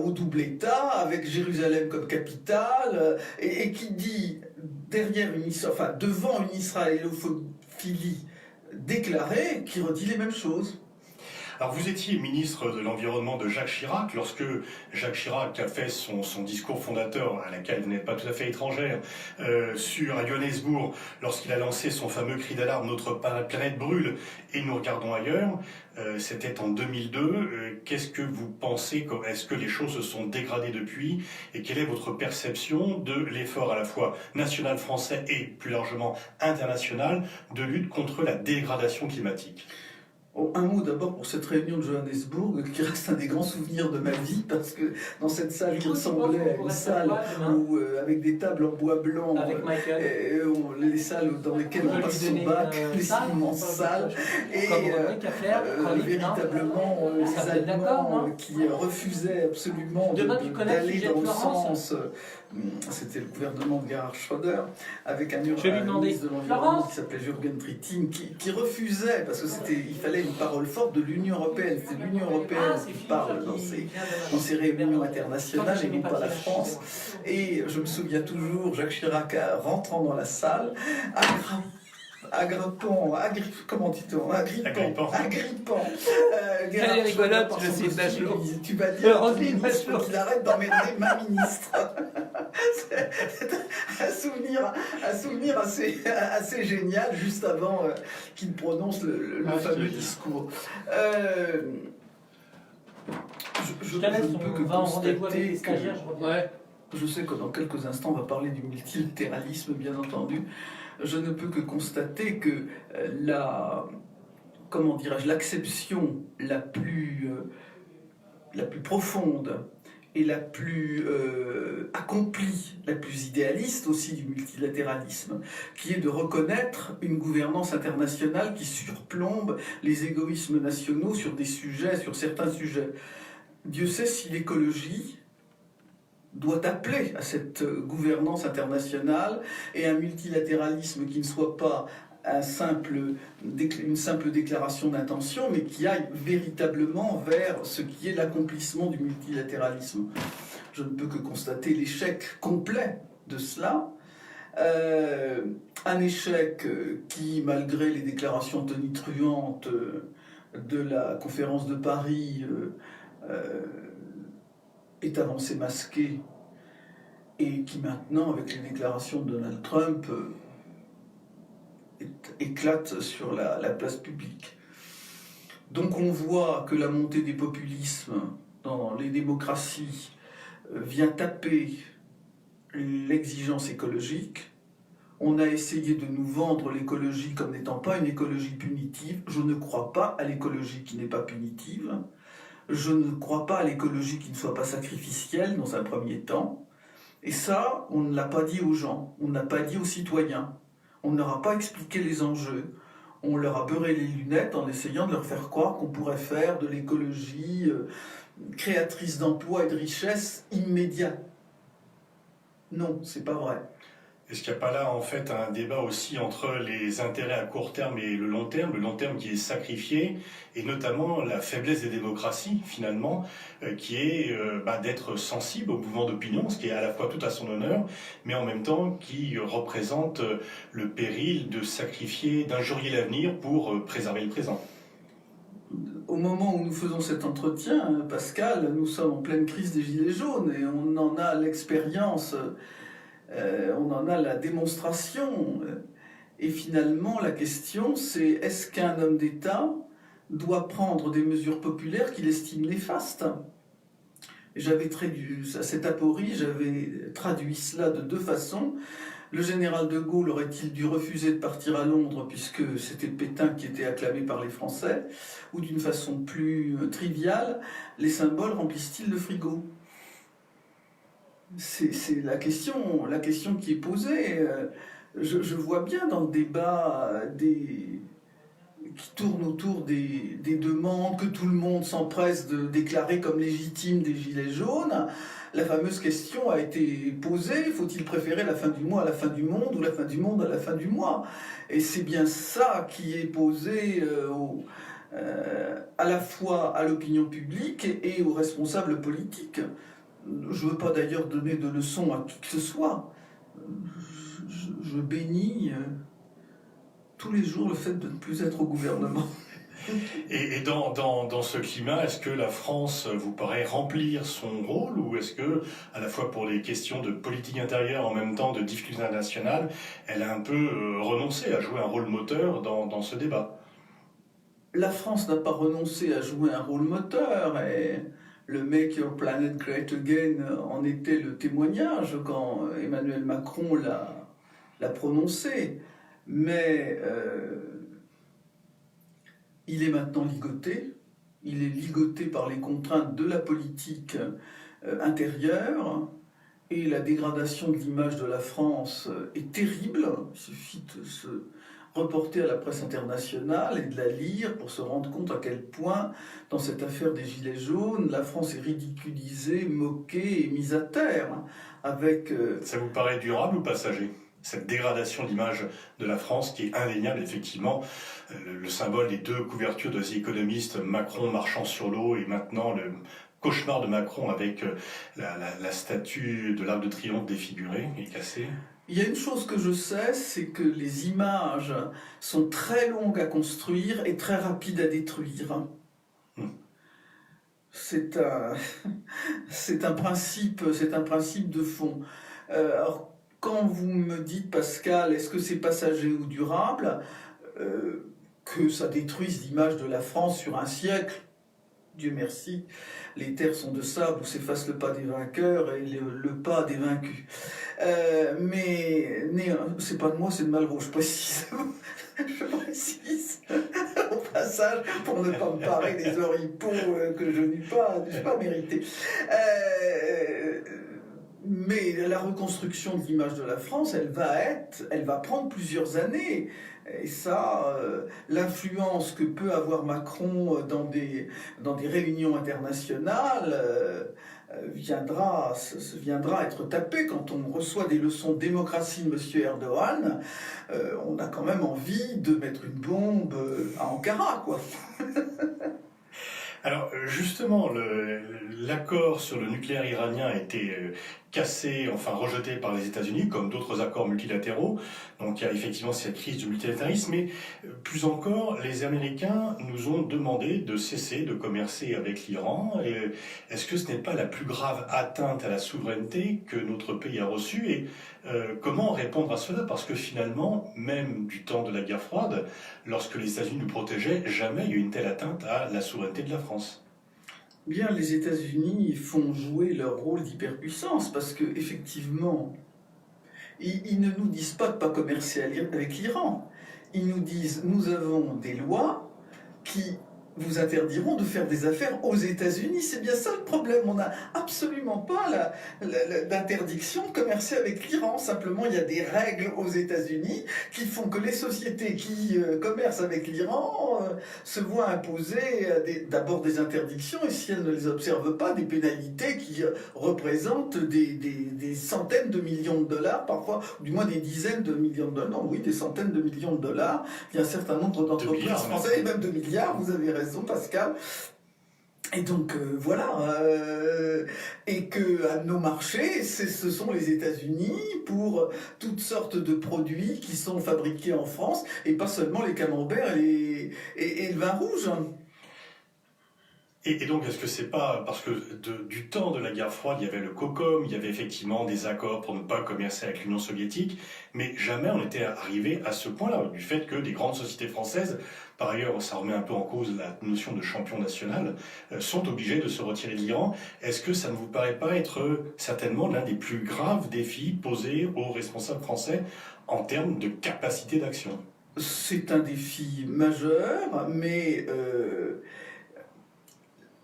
au double État, avec Jérusalem comme capitale, et qui dit devant une israélophilie déclarée, qui redit les mêmes choses. Alors vous étiez ministre de l'Environnement de Jacques Chirac lorsque Jacques Chirac a fait son discours fondateur, à laquelle vous n'êtes pas tout à fait étrangère, à Johannesburg, lorsqu'il a lancé son fameux cri d'alarme « Notre planète brûle et nous regardons ailleurs ». C'était en 2002. Qu'est-ce que vous pensez? Est-ce que les choses se sont dégradées depuis? Et quelle est votre perception de l'effort à la fois national français et plus largement international de lutte contre la dégradation climatique? Un mot d'abord pour cette réunion de Johannesburg, qui reste un des grands souvenirs de ma vie, parce que dans cette salle qui ressemblait à une salle avec des tables en bois blanc, les salles dans lesquelles on passe son bac, les immenses salles, et véritablement les Allemands qui refusaient absolument d'aller dans le sens... C'était le gouvernement de Gerhard Schröder, avec un ministre de l'Environnement qui s'appelait Jürgen Trittin, qui refusait, parce qu'il fallait une parole forte de l'Union européenne. C'est l'Union européenne qui parle dans ces réunions internationales et non pas la France. Et je me souviens toujours, Jacques Chirac rentrant dans la salle, agrippant. Elle est rigolote, je sais, Bachelot. Tu vas dire qu'il arrête d'emmerder ma ministre. C'est un souvenir assez génial, juste avant qu'il prononce le fameux discours. Je peux que constater que... Je sais que dans quelques instants, on va parler du multilatéralisme, bien entendu. Je ne peux que constater que l'acception la plus profonde et la plus accomplie, la plus idéaliste aussi du multilatéralisme, qui est de reconnaître une gouvernance internationale qui surplombe les égoïsmes nationaux sur certains sujets. Dieu sait si l'écologie doit appeler à cette gouvernance internationale et un multilatéralisme qui ne soit pas une simple déclaration d'intention, mais qui aille véritablement vers ce qui est l'accomplissement du multilatéralisme. Je ne peux que constater l'échec complet de cela. Un échec qui, malgré les déclarations tonitruantes de la conférence de Paris, est avancé masqué, et qui maintenant, avec les déclarations de Donald Trump, éclate sur la place publique. Donc on voit que la montée des populismes dans les démocraties vient taper l'exigence écologique. On a essayé de nous vendre l'écologie comme n'étant pas une écologie punitive. Je ne crois pas à l'écologie qui n'est pas punitive. Je ne crois pas à l'écologie qui ne soit pas sacrificielle dans un premier temps. Et ça, on ne l'a pas dit aux gens, on n'a pas dit aux citoyens. On ne leur a pas expliqué les enjeux. On leur a beurré les lunettes en essayant de leur faire croire qu'on pourrait faire de l'écologie créatrice d'emplois et de richesses immédiats. Non, c'est pas vrai. Est-ce qu'il n'y a pas là en fait un débat aussi entre les intérêts à court terme et le long terme qui est sacrifié, et notamment la faiblesse des démocraties finalement, qui est d'être sensible au mouvement d'opinion, ce qui est à la fois tout à son honneur, mais en même temps qui représente le péril de sacrifier, d'injurier l'avenir pour préserver le présent. Au moment où nous faisons cet entretien, Pascal, nous sommes en pleine crise des Gilets jaunes et on en a l'expérience. On en a la démonstration. Et finalement, la question, c'est est-ce qu'un homme d'État doit prendre des mesures populaires qu'il estime néfastes ? J'avais traduit, à cette aporie, j'avais traduit cela de deux façons. Le général de Gaulle aurait-il dû refuser de partir à Londres puisque c'était Pétain qui était acclamé par les Français ? Ou d'une façon plus triviale, les symboles remplissent-ils le frigo ? C'est la question qui est posée. Je vois bien dans le débat qui tourne autour des demandes que tout le monde s'empresse de déclarer comme légitimes des Gilets jaunes. La fameuse question a été posée, faut-il préférer la fin du mois à la fin du monde ou la fin du monde à la fin du mois ? Et c'est bien ça qui est posé à la fois à l'opinion publique et aux responsables politiques. Je ne veux pas d'ailleurs donner de leçons à qui que ce soit. Je bénis tous les jours le fait de ne plus être au gouvernement. Et dans ce climat, est-ce que la France vous paraît remplir son rôle, ou est-ce que, à la fois pour les questions de politique intérieure, en même temps de difficultés internationales, elle a un peu renoncé à jouer un rôle moteur dans ce débat ? La France n'a pas renoncé à jouer un rôle moteur, et le Make Your Planet Great Again en était le témoignage quand Emmanuel Macron l'a prononcé. Mais il est maintenant ligoté. Il est ligoté par les contraintes de la politique intérieure. Et la dégradation de l'image de la France est terrible. Il suffit de se reporter à la presse internationale et de la lire pour se rendre compte à quel point, dans cette affaire des Gilets jaunes, la France est ridiculisée, moquée et mise à terre. Ça vous paraît durable ou passager ? Cette dégradation d'image de la France qui est indéniable, effectivement, le symbole des deux couvertures de The Economist, Macron marchant sur l'eau, et maintenant le cauchemar de Macron avec la statue de l'Arc de Triomphe défigurée et cassée. Il y a une chose que je sais, c'est que les images sont très longues à construire et très rapides à détruire. C'est un principe de fond. Alors, quand vous me dites, Pascal, est-ce que c'est passager ou durable, que ça détruise l'image de la France sur un siècle, Dieu merci, les terres sont de sable où s'efface le pas des vainqueurs et le pas des vaincus. Mais c'est pas de moi, c'est de Malraux, je précise. Je précise au passage pour ne pas me parer des oripeaux que je n'ai pas mérité. Mais la reconstruction de l'image de la France, elle va prendre plusieurs années. Et ça, l'influence que peut avoir Macron dans des réunions internationales viendra être tapée. Quand on reçoit des leçons de démocratie de M. Erdogan, on a quand même envie de mettre une bombe à Ankara, quoi. Alors justement, l'accord sur le nucléaire iranien a été cassé, enfin rejeté par les États-Unis, comme d'autres accords multilatéraux. Donc il y a effectivement cette crise du multilatéralisme, mais plus encore, les Américains nous ont demandé de cesser de commercer avec l'Iran. Est-ce que ce n'est pas la plus grave atteinte à la souveraineté que notre pays a reçue? Et comment répondre à cela? Parce que finalement, même du temps de la guerre froide, lorsque les États-Unis nous protégeaient, jamais il y a eu une telle atteinte à la souveraineté de la France. Bien, les États-Unis font jouer leur rôle d'hyperpuissance parce que effectivement, ils ne nous disent pas de ne pas commercer avec l'Iran. Ils nous disent nous avons des lois qui vous interdiront de faire des affaires aux États-Unis. C'est bien ça le problème. On n'a absolument pas d'interdiction de commercer avec l'Iran. Simplement, il y a des règles aux États-Unis qui font que les sociétés qui commercent avec l'Iran se voient imposer d'abord des interdictions et si elles ne les observent pas, des pénalités qui représentent des centaines de millions de dollars, parfois, ou du moins des dizaines de millions de dollars. Non, oui, des centaines de millions de dollars. Il y a un certain nombre d'entreprises françaises, et même de milliards, vous avez raison, Pascal. Et donc voilà, et que à nos marchés, ce sont les États-Unis pour toutes sortes de produits qui sont fabriqués en France, et pas seulement les camemberts et le vin rouge. Et donc, est-ce que c'est pas parce que du temps de la guerre froide, il y avait le COCOM, il y avait effectivement des accords pour ne pas commercer avec l'Union soviétique, mais jamais on était arrivé à ce point-là, du fait que des grandes sociétés françaises, par ailleurs, ça remet un peu en cause la notion de champion national, sont obligées de se retirer de l'Iran. Est-ce que ça ne vous paraît pas être certainement l'un des plus graves défis posés aux responsables français en termes de capacité d'action? C'est un défi majeur, mais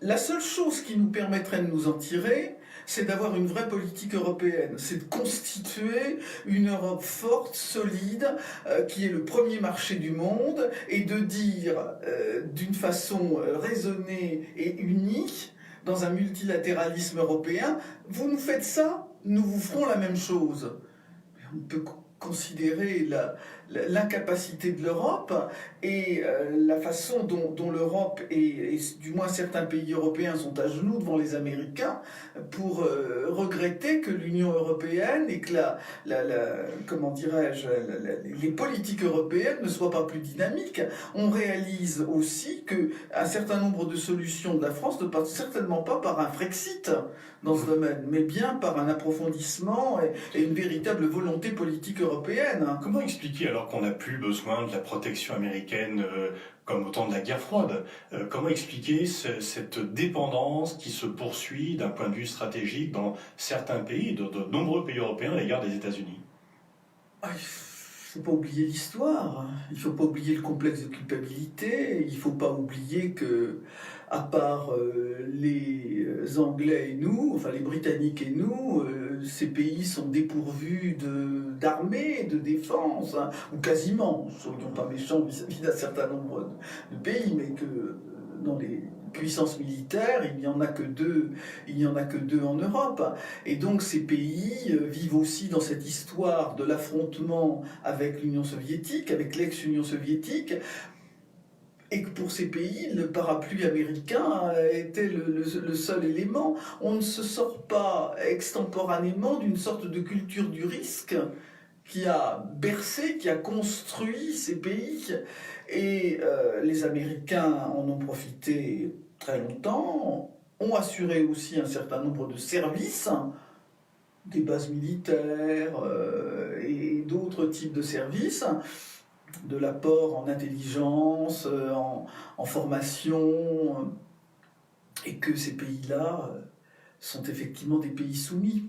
la seule chose qui nous permettrait de nous en tirer, c'est d'avoir une vraie politique européenne, c'est de constituer une Europe forte, solide, qui est le premier marché du monde, et de dire d'une façon raisonnée et unie, dans un multilatéralisme européen, vous nous faites ça, nous vous ferons la même chose. On peut considérer l'incapacité de l'Europe et la façon dont l'Europe et du moins certains pays européens sont à genoux devant les Américains pour regretter que l'Union européenne et que comment dirais-je, les politiques européennes ne soient pas plus dynamiques. On réalise aussi qu'un certain nombre de solutions de la France ne passent certainement pas par un Frexit dans ce domaine, mais bien par un approfondissement et une véritable volonté politique européenne. Comment expliquer alors qu'on n'a plus besoin de la protection américaine comme au temps de la guerre froide? Comment expliquer cette dépendance qui se poursuit d'un point de vue stratégique dans certains pays, de nombreux pays européens à l'égard des États-Unis? Il ne faut pas oublier l'histoire, il ne faut pas oublier le complexe de culpabilité, il ne faut pas oublier que, à part les Anglais et nous, enfin les Britanniques et nous, ces pays sont dépourvus d'armée, de défense, hein, ou quasiment, soyons pas méchants vis-à-vis d'un certain nombre de pays, mais que dans les puissances militaires, il n'y en a que deux en Europe. Et donc ces pays vivent aussi dans cette histoire de l'affrontement avec l'Union soviétique, avec l'ex-Union soviétique, et que pour ces pays, le parapluie américain était le seul élément. On ne se sort pas extemporanément d'une sorte de culture du risque qui a bercé, qui a construit ces pays. Et les Américains en ont profité très longtemps, ont assuré aussi un certain nombre de services, des bases militaires et d'autres types de services, de l'apport en intelligence, en formation, et que ces pays-là sont effectivement des pays soumis.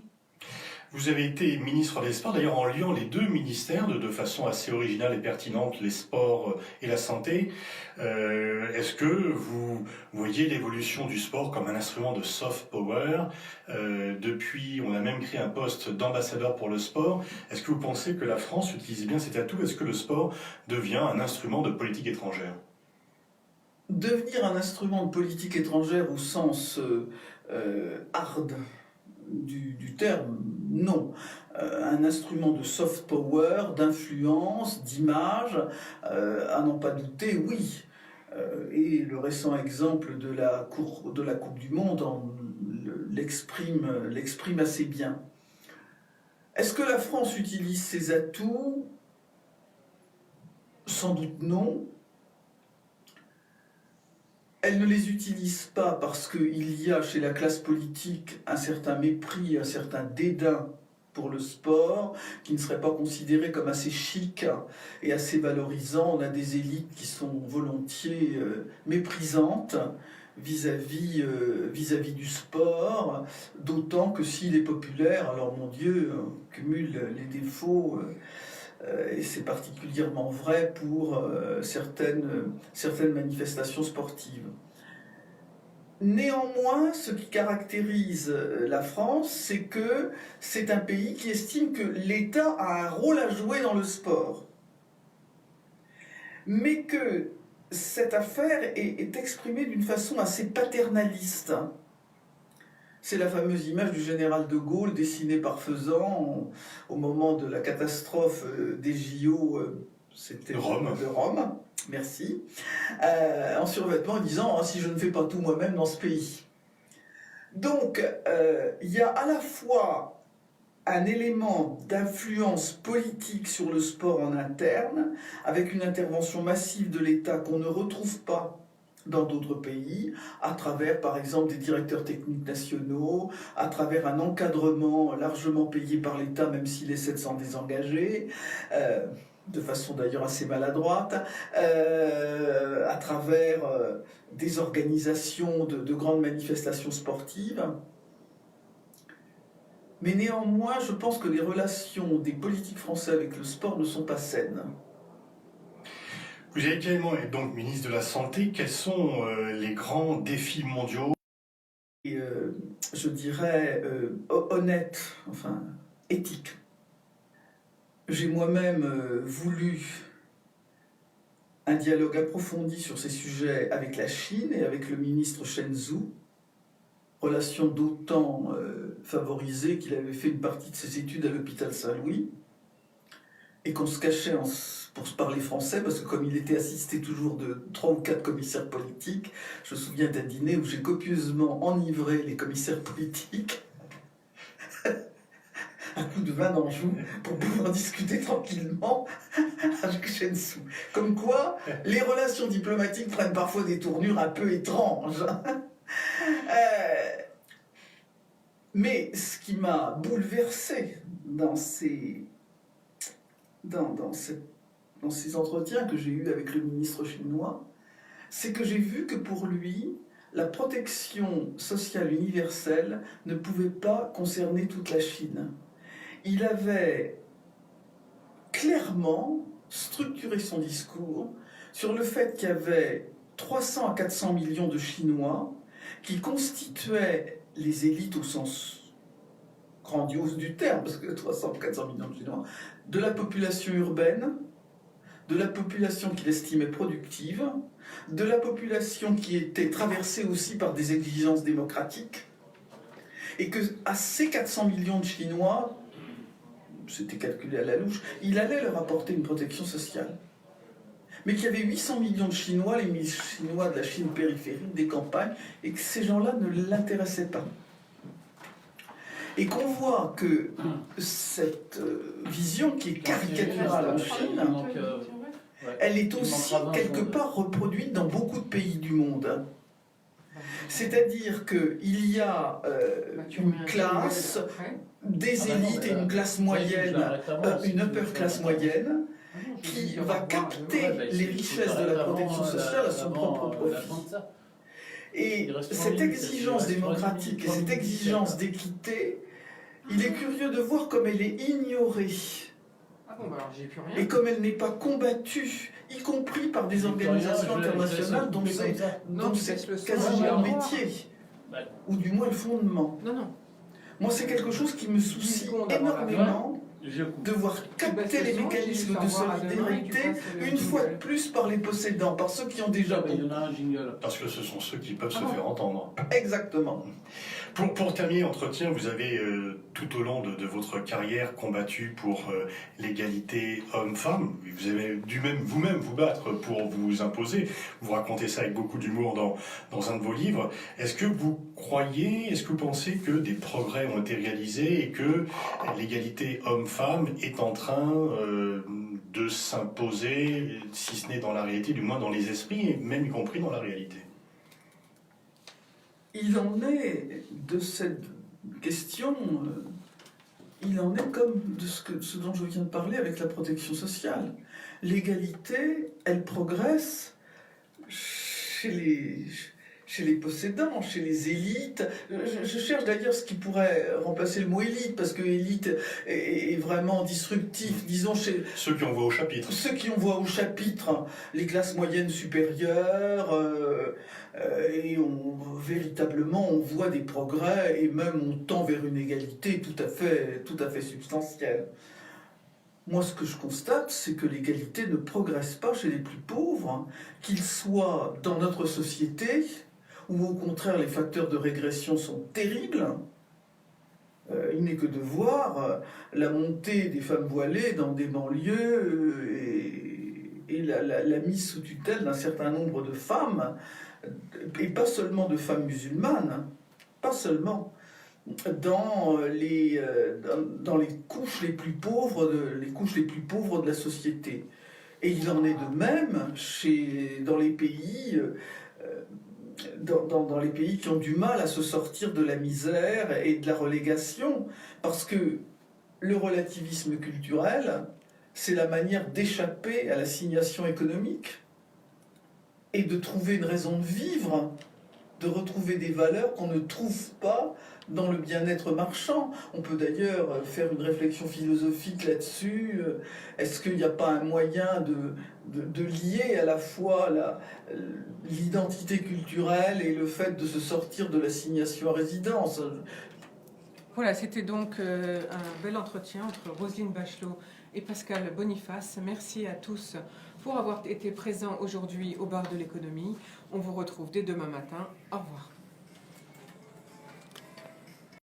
Vous avez été ministre des Sports, d'ailleurs en liant les deux ministères de façon assez originale et pertinente, les sports et la santé. Est-ce que vous voyez l'évolution du sport comme un instrument de soft power? Depuis, on a même créé un poste d'ambassadeur pour le sport. Est-ce que vous pensez que la France utilise bien cet atout? Est-ce que le sport devient un instrument de politique étrangère? Devenir un instrument de politique étrangère au sens hard du terme, non. Un instrument de soft power, d'influence, d'image, à n'en pas douter, oui. Et le récent exemple de la Coupe du Monde l'exprime assez bien. Est-ce que la France utilise ses atouts? Sans doute non. Elle ne les utilise pas parce qu'il y a chez la classe politique un certain mépris, un certain dédain pour le sport, qui ne serait pas considéré comme assez chic et assez valorisant. On a des élites qui sont volontiers méprisantes vis-à-vis du sport, d'autant que s'il est populaire, alors mon Dieu, on cumule les défauts. Et c'est particulièrement vrai pour certaines manifestations sportives. Néanmoins, ce qui caractérise la France, c'est que c'est un pays qui estime que l'État a un rôle à jouer dans le sport. Mais que cette affaire est exprimée d'une façon assez paternaliste. C'est la fameuse image du général de Gaulle dessinée par Faisan au moment de la catastrophe des JO c'était de Rome, merci, en survêtement en disant « si je ne fais pas tout moi-même dans ce pays ». Donc, il y a à la fois un élément d'influence politique sur le sport en interne, avec une intervention massive de l'État qu'on ne retrouve pas dans d'autres pays, à travers par exemple des directeurs techniques nationaux, à travers un encadrement largement payé par l'État, même s'il essaie de s'en désengager, de façon d'ailleurs assez maladroite, à travers des organisations de grandes manifestations sportives. Mais néanmoins, je pense que les relations des politiques français avec le sport ne sont pas saines. Vous avez également été donc ministre de la Santé. Quels sont les grands défis mondiaux? Et, je dirais honnête, enfin éthique. J'ai moi-même voulu un dialogue approfondi sur ces sujets avec la Chine et avec le ministre Chen Zhu, relation d'autant favorisée qu'il avait fait une partie de ses études à l'hôpital Saint-Louis, et qu'on se cachait pour se parler français, parce que comme il était assisté toujours de 3 ou 4 commissaires politiques, je me souviens d'un dîner où j'ai copieusement enivré les commissaires politiques à coup de vin d'Anjou pour pouvoir discuter tranquillement avec Chen Zhu. Comme quoi, les relations diplomatiques prennent parfois des tournures un peu étranges. Mais ce qui m'a bouleversé dans ces entretiens que j'ai eus avec le ministre chinois, c'est que j'ai vu que pour lui, la protection sociale universelle ne pouvait pas concerner toute la Chine. Il avait clairement structuré son discours sur le fait qu'il y avait 300 à 400 millions de Chinois qui constituaient les élites au sens grandiose du terme, parce que 300 ou 400 millions de Chinois, de la population urbaine, de la population qu'il estimait productive, de la population qui était traversée aussi par des exigences démocratiques, et que à ces 400 millions de Chinois, c'était calculé à la louche, il allait leur apporter une protection sociale. Mais qu'il y avait 800 millions de Chinois, les Chinois de la Chine périphérique, des campagnes, et que ces gens-là ne l'intéressaient pas. Et qu'on voit que cette vision qui est caricaturale en Chine, elle est aussi quelque part reproduite dans beaucoup de pays du monde. C'est-à-dire qu'il y a une classe, des élites et une classe moyenne, une upper class moyenne, qui va capter les richesses de la protection sociale à son propre profit. Et cette exigence démocratique et cette exigence d'équité Il est curieux de voir comme elle est ignorée. Ah bon, bah alors j'ai plus rien. Et comme elle n'est pas combattue, y compris par des organisations internationales dont c'est quasiment le métier, ou du moins le fondement. Non, non. Moi, c'est quelque chose qui me soucie énormément de voir capter les mécanismes de solidarité une fois de plus par les possédants, par ceux qui ont déjà Il y en a un jingle. Parce que ce sont ceux qui peuvent se faire entendre. Exactement. Pour terminer l'entretien, vous avez tout au long de votre carrière combattu pour l'égalité homme-femme. Vous avez dû vous-même vous battre pour vous imposer. Vous racontez ça avec beaucoup d'humour dans un de vos livres. Est-ce que vous croyez, est-ce que vous pensez que des progrès ont été réalisés et que l'égalité homme-femme est en train de s'imposer, si ce n'est dans la réalité, du moins dans les esprits, et même y compris dans la réalité? Il en est de cette question, il en est comme de ce dont je viens de parler avec la protection sociale. L'égalité, elle progresse chez les possédants, chez les élites. Je cherche d'ailleurs ce qui pourrait remplacer le mot élite, parce que élite est vraiment disruptif, disons chez... Ceux qui ont voix au chapitre. Ceux qui ont voix au chapitre, les classes moyennes supérieures, et véritablement on voit des progrès, et même on tend vers une égalité tout à fait substantielle. Moi, ce que je constate, c'est que l'égalité ne progresse pas chez les plus pauvres, qu'ils soient dans notre société, où au contraire les facteurs de régression sont terribles. Il n'est que de voir la montée des femmes voilées dans des banlieues et la mise sous tutelle d'un certain nombre de femmes, et pas seulement de femmes musulmanes, pas seulement, dans les couches les plus pauvres de la société. Et il en est de même dans les pays dans les pays qui ont du mal à se sortir de la misère et de la relégation, parce que le relativisme culturel, c'est la manière d'échapper à l'assignation économique et de trouver une raison de vivre, de retrouver des valeurs qu'on ne trouve pas dans le bien-être marchand. On peut d'ailleurs faire une réflexion philosophique là-dessus. Est-ce qu'il n'y a pas un moyen de lier à la fois l'identité culturelle et le fait de se sortir de l'assignation à résidence? Voilà, c'était donc un bel entretien entre Roselyne Bachelot et Pascal Boniface. Merci à tous pour avoir été présents aujourd'hui au bar de l'économie. On vous retrouve dès demain matin. Au revoir.